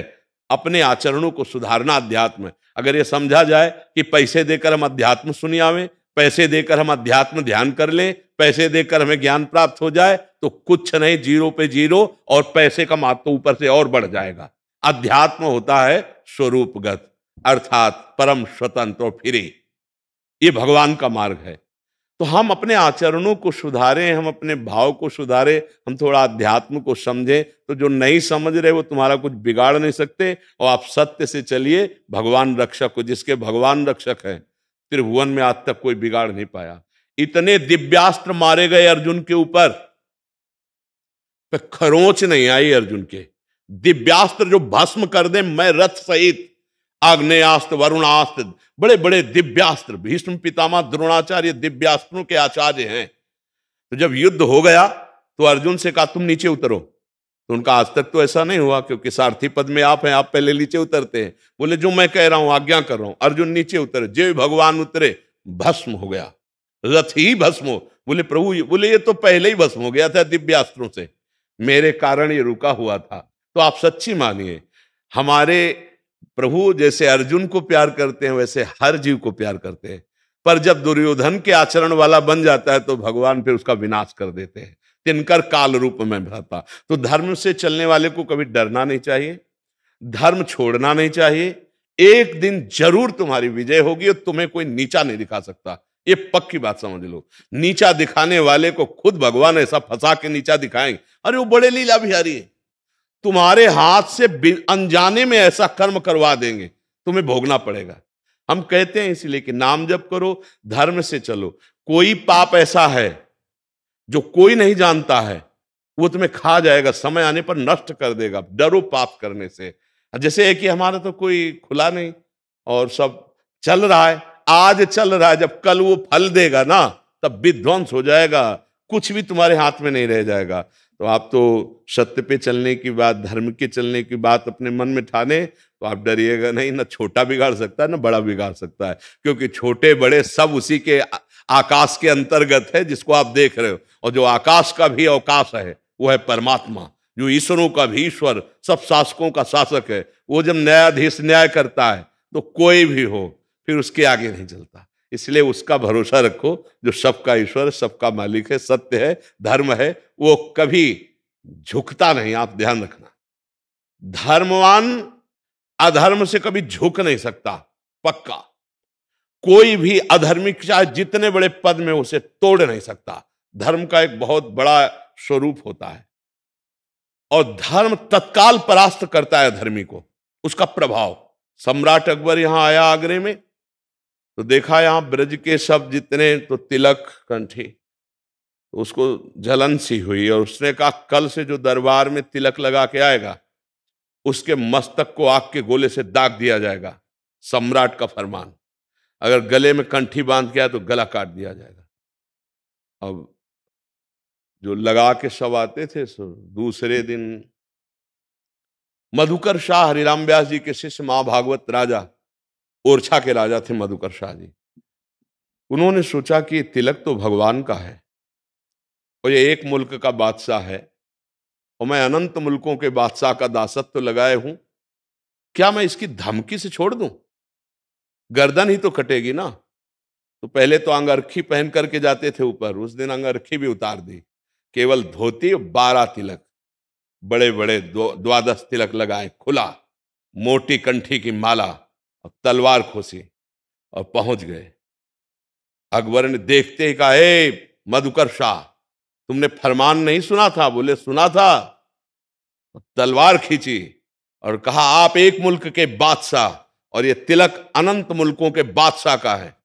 अपने आचरणों को सुधारना अध्यात्म है। अगर ये समझा जाए कि पैसे देकर हम अध्यात्म सुनियावें, पैसे देकर हम अध्यात्म ध्यान कर लें, पैसे देकर हमें ज्ञान प्राप्त हो जाए, तो कुछ नहीं, जीरो पे जीरो, और पैसे का महत्व ऊपर से और बढ़ जाएगा। अध्यात्म होता है स्वरूपगत, अर्थात परम स्वतंत्र और फ्री। ये भगवान का मार्ग है। तो हम अपने आचरणों को सुधारें, हम अपने भाव को सुधारें, हम थोड़ा अध्यात्म को समझें, तो जो नहीं समझ रहे वो तुम्हारा कुछ बिगाड़ नहीं सकते। और आप सत्य से चलिए, भगवान रक्षक को, जिसके भगवान रक्षक है, त्रिभुवन में आज तक कोई बिगाड़ नहीं पाया। इतने दिव्यास्त्र मारे गए अर्जुन के ऊपर, खरोंच नहीं आई अर्जुन के। दिव्यास्त्र जो भस्म कर दे, मैं रथ सहित, आग्नेयास्त्र, वरुणास्त्र, बड़े बड़े दिव्यास्त्र। भीष्म पितामह द्रोणाचार्य दिव्यास्त्रों के आचार्य हैं। तो जब युद्ध हो गया तो अर्जुन से कहा तुम नीचे उतरो, तो उनका आज तक तो ऐसा नहीं हुआ, क्योंकि सारथी पद में आप हैं, आप पहले नीचे उतरते हैं। बोले जो मैं कह रहा हूं आज्ञा कर रहा हूं। अर्जुन नीचे उतरे, जय भगवान उतरे, भस्म हो गया, रथ ही भस्म हो। बोले प्रभु, बोले ये तो पहले ही भस्म हो गया था दिव्यास्त्रों से, मेरे कारण ये रुका हुआ था। तो आप सच्ची मानिए, हमारे प्रभु जैसे अर्जुन को प्यार करते हैं वैसे हर जीव को प्यार करते हैं। पर जब दुर्योधन के आचरण वाला बन जाता है तो भगवान फिर उसका विनाश कर देते हैं। तिनकर काल रूप में भरता। तो धर्म से चलने वाले को कभी डरना नहीं चाहिए, धर्म छोड़ना नहीं चाहिए। एक दिन जरूर तुम्हारी विजय होगी और तुम्हें कोई नीचा नहीं दिखा सकता, ये पक्की बात समझ लो। नीचा दिखाने वाले को खुद भगवान ऐसा फंसा के नीचा दिखाएंगे, अरे वो बड़े लीला बिहारी है, तुम्हारे हाथ से अनजाने में ऐसा कर्म करवा देंगे, तुम्हें भोगना पड़ेगा। हम कहते हैं इसलिए कि नाम जप करो, धर्म से चलो। कोई पाप ऐसा है जो कोई नहीं जानता है, वो तुम्हें खा जाएगा, समय आने पर नष्ट कर देगा। डरो पाप करने से। जैसे है कि हमारा तो कोई खुला नहीं और सब चल रहा है, आज चल रहा है, जब कल वो फल देगा ना तब विध्वंस हो जाएगा, कुछ भी तुम्हारे हाथ में नहीं रह जाएगा। तो आप तो सत्य पे चलने की बात, धर्म के चलने की बात अपने मन में ठाने, तो आप डरिएगा नहीं, ना छोटा बिगाड़ सकता है ना बड़ा बिगाड़ सकता है, क्योंकि छोटे बड़े सब उसी के आकाश के अंतर्गत है जिसको आप देख रहे हो। और जो आकाश का भी अवकाश है वो है परमात्मा, जो ईश्वरों का भी ईश्वर, सब शासकों का शासक है। वो जब न्यायाधीश न्याय करता है तो कोई भी हो फिर उसके आगे नहीं चलता। इसलिए उसका भरोसा रखो, जो सबका ईश्वर, सबका मालिक है, सत्य है, धर्म है, वो कभी झुकता नहीं। आप ध्यान रखना, धर्मवान अधर्म से कभी झुक नहीं सकता, पक्का। कोई भी अधर्मिक चाहे जितने बड़े पद में, उसे तोड़ नहीं सकता। धर्म का एक बहुत बड़ा स्वरूप होता है और धर्म तत्काल परास्त करता है अधर्मी को, उसका प्रभाव। सम्राट अकबर यहां आया आगरे में, तो देखा यहां ब्रज के सब जितने, तो तिलक कंठी, तो उसको जलन सी हुई और उसने कहा कल से जो दरबार में तिलक लगा के आएगा उसके मस्तक को आग के गोले से दाग दिया जाएगा। सम्राट का फरमान। अगर गले में कंठी बांध के आए तो गला काट दिया जाएगा। अब जो लगा के सब आते थे, सो दूसरे दिन मधुकर शाह हरिराम व्यास जी के शिष्य महाभागवत राजा, ओरछा के राजा थे मधुकर शाह जी। उन्होंने सोचा कि तिलक तो भगवान का है और ये एक मुल्क का बादशाह है और मैं अनंत मुल्कों के बादशाह का दासत्व लगाए हूं, क्या मैं इसकी धमकी से छोड़ दूं? गर्दन ही तो कटेगी ना। तो पहले तो अंगरखी पहन करके जाते थे ऊपर, उस दिन अंगरखी भी उतार दी, केवल धोती, 12 तिलक, बड़े बड़े 12 तिलक लगाए, खुला, मोटी कंठी की माला और तलवार खोसी और पहुंच गए। अकबर ने देखते ही कहा, ए मधुकर शाह, तुमने फरमान नहीं सुना था? बोले सुना था। तलवार खींची और कहा, आप एक मुल्क के बादशाह और ये तिलक अनंत मुल्कों के बादशाह का है,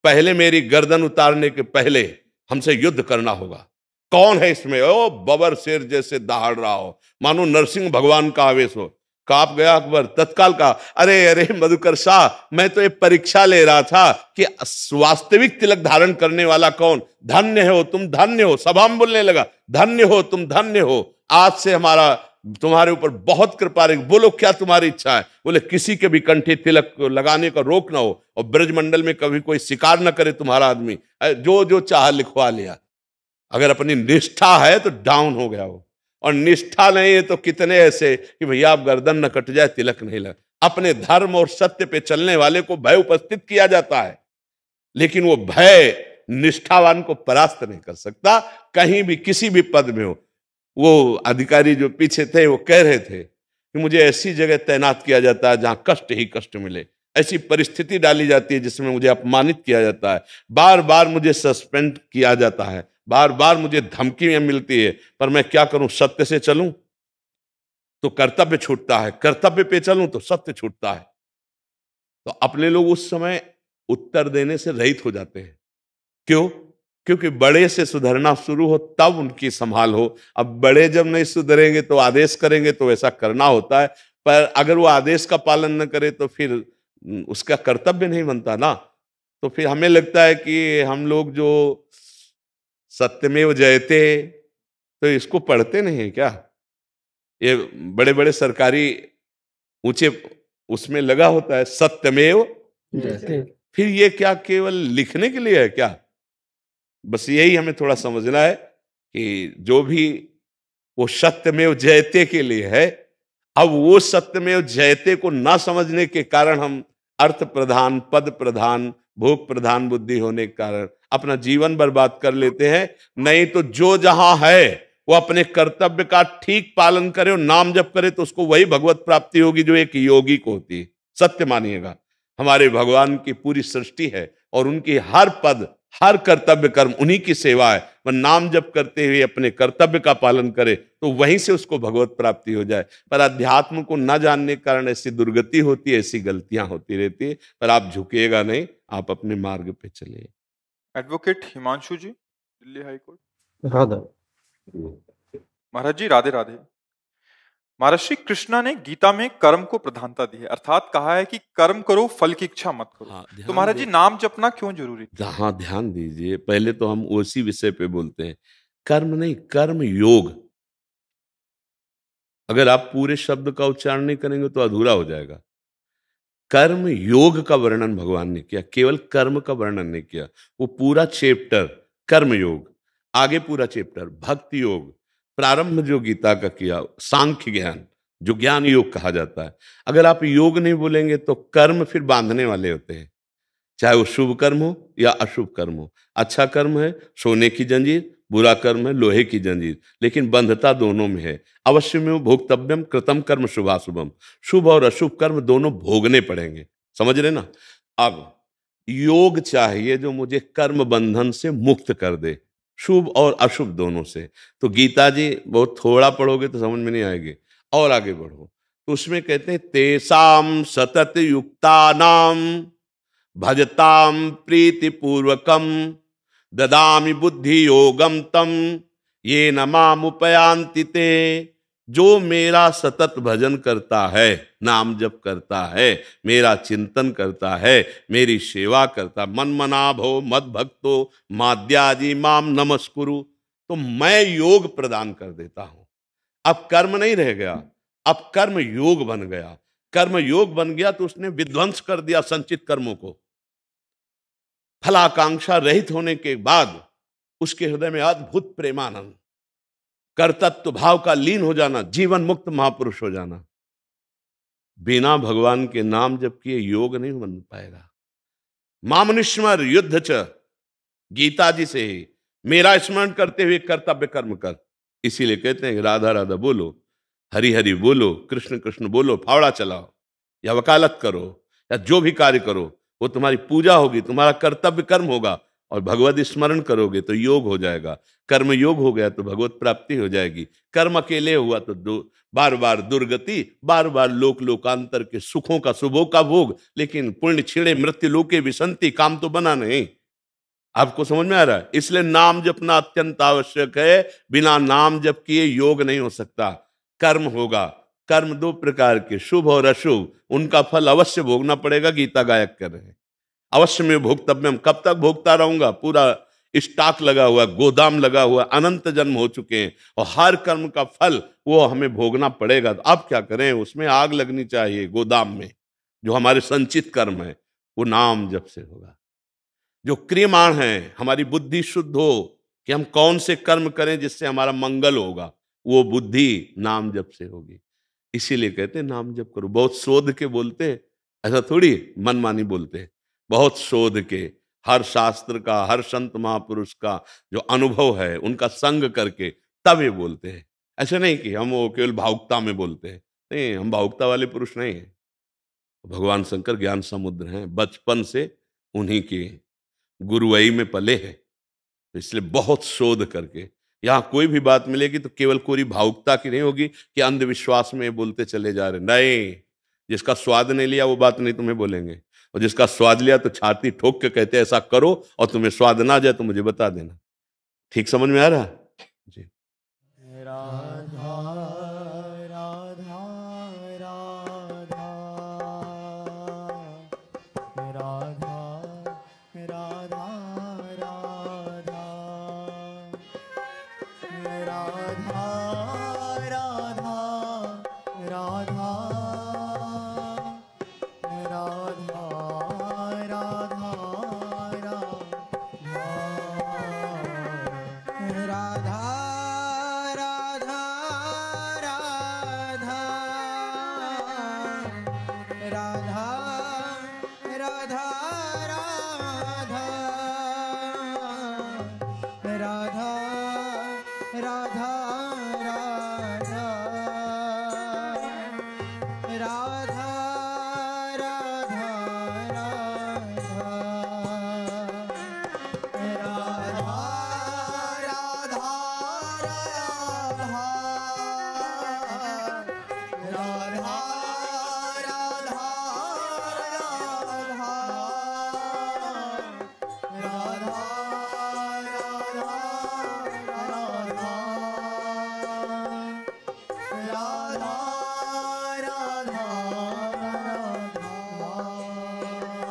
पहले मेरी गर्दन उतारने के पहले हमसे युद्ध करना होगा। कौन है इसमें? ओ बबर शेर जैसे दहाड़ रहा हो, मानो नरसिंह भगवान का आवेश हो। कांप गया अकबर, तत्काल कहा, अरे अरे मधुकर शाह, मैं तो ये परीक्षा ले रहा था कि वास्तविक तिलक धारण करने वाला कौन। धन्य हो तुम, धन्य हो। सभा में बोलने लगा, धन्य हो तुम, धन्य हो। आज से हमारा तुम्हारे ऊपर बहुत कृपा रहेगी। बोलो क्या तुम्हारी इच्छा है? बोले किसी के भी कंठे तिलक लगाने का रोक ना हो और ब्रजमंडल में कभी कोई शिकार ना करे तुम्हारा आदमी, जो जो चाह लिखवा लिया। अगर अपनी निष्ठा है तो डाउन हो गया वो, और निष्ठा नहीं है तो कितने ऐसे कि भैया आप गर्दन न कट जाए, तिलक नहीं लगा। अपने धर्म और सत्य पे चलने वाले को भय उपस्थित किया जाता है, लेकिन वो भय निष्ठावान को परास्त नहीं कर सकता, कहीं भी किसी भी पद में हो। वो अधिकारी जो पीछे थे वो कह रहे थे कि मुझे ऐसी जगह तैनात किया जाता है जहां कष्ट ही कष्ट मिले, ऐसी परिस्थिति डाली जाती है जिसमें मुझे अपमानित किया जाता है, बार बार मुझे सस्पेंड किया जाता है, बार बार मुझे धमकियां मिलती है, पर मैं क्या करूं? सत्य से चलूं तो कर्तव्य छूटता है, कर्तव्य पे चलूं तो सत्य छूटता है। तो अपने लोग उस समय उत्तर देने से रहित हो जाते हैं। क्यों? क्योंकि बड़े से सुधरना शुरू हो तब उनकी संभाल हो। अब बड़े जब नहीं सुधरेंगे तो आदेश करेंगे तो ऐसा करना होता है, पर अगर वो आदेश का पालन न करे तो फिर उसका कर्तव्य नहीं बनता ना। तो फिर हमें लगता है कि हम लोग जो सत्यमेव जयते, तो इसको पढ़ते नहीं है क्या? ये बड़े बड़े सरकारी ऊंचे उसमें लगा होता है सत्यमेव जयते, फिर ये क्या केवल लिखने के लिए है क्या? बस यही हमें थोड़ा समझना है कि जो भी वो सत्यमेव जयते के लिए है, अब वो सत्यमेव जयते को ना समझने के कारण हम अर्थ प्रधान, पद प्रधान, भोग प्रधान बुद्धि होने के कारण अपना जीवन बर्बाद कर लेते हैं। नहीं तो जो जहां है वो अपने कर्तव्य का ठीक पालन करे और नाम जप करे तो उसको वही भगवत प्राप्ति होगी जो एक योगी को होती है। सत्य मानिएगा, हमारे भगवान की पूरी सृष्टि है और उनकी हर पद, हर कर्तव्य कर्म उन्हीं की सेवा है। वह नाम जप करते हुए अपने कर्तव्य का पालन करे तो वहीं से उसको भगवत प्राप्ति हो जाए। पर अध्यात्म को न जानने के कारण ऐसी दुर्गति होती है, ऐसी गलतियां होती रहती है। पर आप झुकिएगा नहीं, आप अपने मार्ग पे चलिए। एडवोकेट हिमांशु जी, दिल्ली हाई कोर्ट। राधा महाराज जी राधे राधे। महाराज श्री कृष्णा ने गीता में कर्म को प्रधानता दी है, अर्थात कहा है कि कर्म करो, फल की इच्छा मत करो। हाँ, तो महाराज जी नाम जपना क्यों जरूरी है? हाँ, ध्यान दीजिए। पहले तो हम उसी विषय पे बोलते हैं, कर्म नहीं, कर्म योग। अगर आप पूरे शब्द का उच्चारण नहीं करेंगे तो अधूरा हो जाएगा। कर्म योग का वर्णन भगवान ने किया, केवल कर्म का वर्णन नहीं किया। वो पूरा चैप्टर कर्म योग, आगे पूरा चैप्टर भक्ति योग, प्रारंभ जो गीता का किया सांख्य ज्ञान, जो ज्ञान योग कहा जाता है। अगर आप योग नहीं बोलेंगे तो कर्म फिर बांधने वाले होते हैं, चाहे वो शुभ कर्म हो या अशुभ कर्म हो। अच्छा कर्म है सोने की जंजीर, बुरा कर्म है लोहे की जंजीर, लेकिन बंधता दोनों में है। अवश्य में वो भोक्तव्यम कृतम कर्म शुभाशुभम, शुभ और अशुभ कर्म दोनों भोगने पड़ेंगे। समझ रहे ना? अब योग चाहिए जो मुझे कर्म बंधन से मुक्त कर दे, शुभ और अशुभ दोनों से। तो गीता जी बहुत थोड़ा पढ़ोगे तो समझ में नहीं आएगी, और आगे बढ़ो तो उसमें कहते हैं तेसाम सतत युक्ता नाम भजताम प्रीतिपूर्वकम ददामि बुद्धि योगम तम ये न मामुपयांति ते। जो मेरा सतत भजन करता है, नाम जप करता है, मेरा चिंतन करता है, मेरी सेवा करता, मन मना भो मद भक्तो माद्याजी माम नमस्कुरु, तो मैं योग प्रदान कर देता हूं। अब कर्म नहीं रह गया, अब कर्म योग बन गया। कर्म योग बन गया तो उसने विध्वंस कर दिया संचित कर्मों को। फलाकांक्षा रहित होने के बाद उसके हृदय में अद्भुत प्रेमानंद, कर्तृत्व भाव का लीन हो जाना, जीवन मुक्त महापुरुष हो जाना। बिना भगवान के नाम जप किए योग नहीं बन पाएगा। मामनुष्मर युद्ध च, गीता जी से ही मेरा स्मरण करते हुए कर्तव्य कर्म कर। इसीलिए कहते हैं राधा राधा बोलो, हरि हरि बोलो, कृष्ण कृष्ण बोलो, फावड़ा चलाओ या वकालत करो या जो भी कार्य करो, वो तुम्हारी पूजा होगी, तुम्हारा कर्तव्य कर्म होगा। और भगवत स्मरण करोगे तो योग हो जाएगा। कर्म योग हो गया तो भगवत प्राप्ति हो जाएगी। कर्म अकेले हुआ तो बार बार दुर्गति, बार बार लोक लोकांतर के सुखों का शुभों का भोग, लेकिन पुण्य छिड़े मृत्यु लोके विसंति, काम तो बना नहीं। आपको समझ में आ रहा है? इसलिए नाम जपना अत्यंत आवश्यक है। बिना नाम जप किए योग नहीं हो सकता। कर्म होगा, कर्म दो प्रकार के, शुभ और अशुभ, उनका फल अवश्य भोगना पड़ेगा। गीता गायक कर रहे हैं अवश्य में भोक्तव्यम। कब तक भोगता रहूंगा? पूरा स्टॉक लगा हुआ, गोदाम लगा हुआ, अनंत जन्म हो चुके हैं और हर कर्म का फल वो हमें भोगना पड़ेगा। तो अब क्या करें? उसमें आग लगनी चाहिए गोदाम में। जो हमारे संचित कर्म है वो नाम जप से होगा। जो क्रियमाण है, हमारी बुद्धि शुद्ध हो कि हम कौन से कर्म करें जिससे हमारा मंगल होगा, वो बुद्धि नाम जप से होगी। इसीलिए कहते हैं नाम जप करो। बहुत शोध के बोलते, ऐसा थोड़ी मनमानी बोलते, बहुत शोध के, हर शास्त्र का, हर संत महापुरुष का जो अनुभव है उनका संग करके तब ये बोलते हैं। ऐसे नहीं कि हम वो केवल भावुकता में बोलते हैं। नहीं, हम भावुकता वाले पुरुष नहीं हैं। भगवान शंकर ज्ञान समुद्र हैं, बचपन से उन्हीं की गुरुवई में पले हैं। तो इसलिए बहुत शोध करके यहाँ कोई भी बात मिलेगी तो केवल कोई भावुकता की नहीं होगी कि अंधविश्वास में बोलते चले जा रहे। नहीं, जिसका स्वाद नहीं लिया वो बात नहीं तुम्हें बोलेंगे, और जिसका स्वाद लिया तो छाती ठोक के कहते ऐसा करो, और तुम्हें स्वाद ना जाए तो मुझे बता देना। ठीक समझ में आ रहा जी? राधा राधा राधा राधा राधा राधा राधा राधा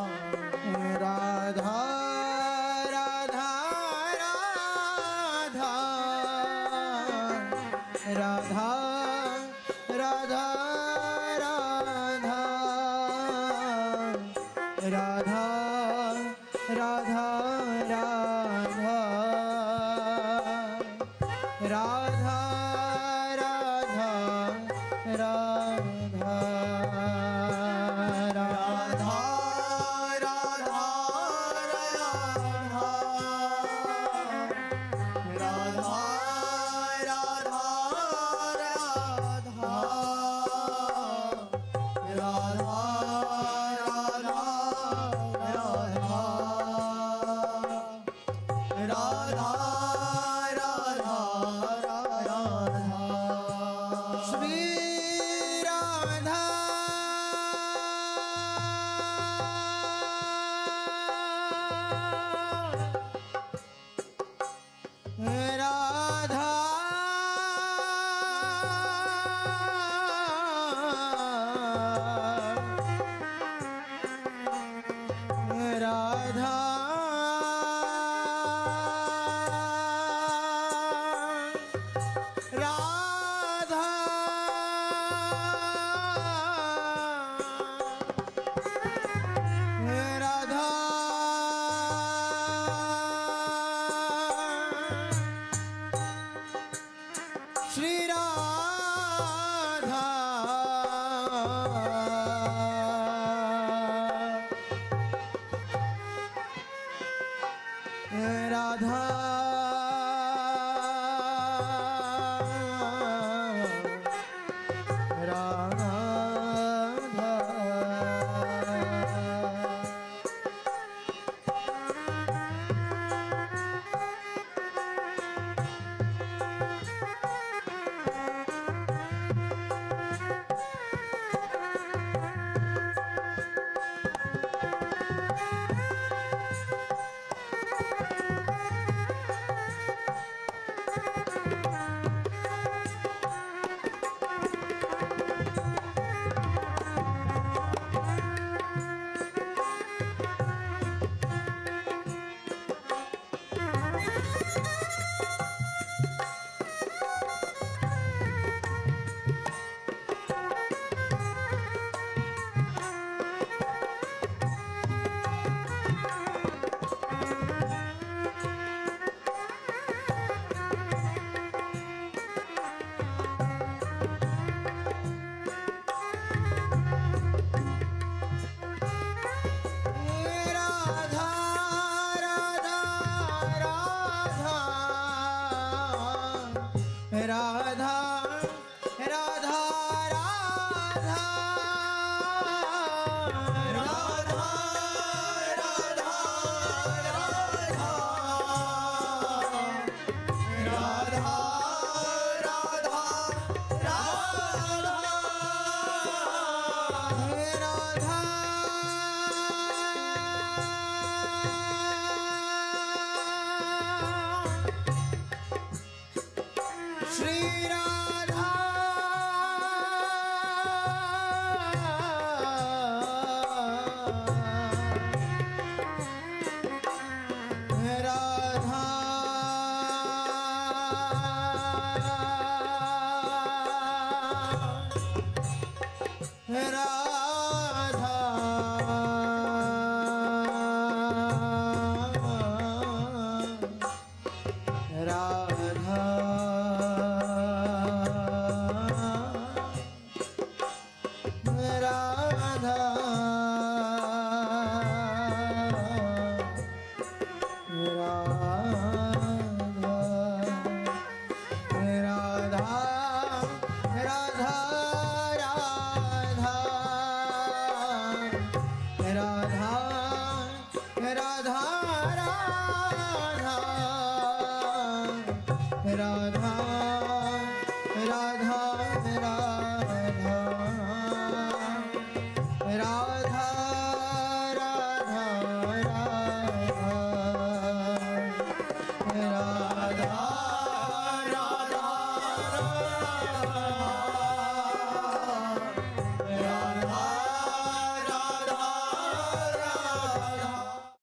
राधा राधा राधा राधा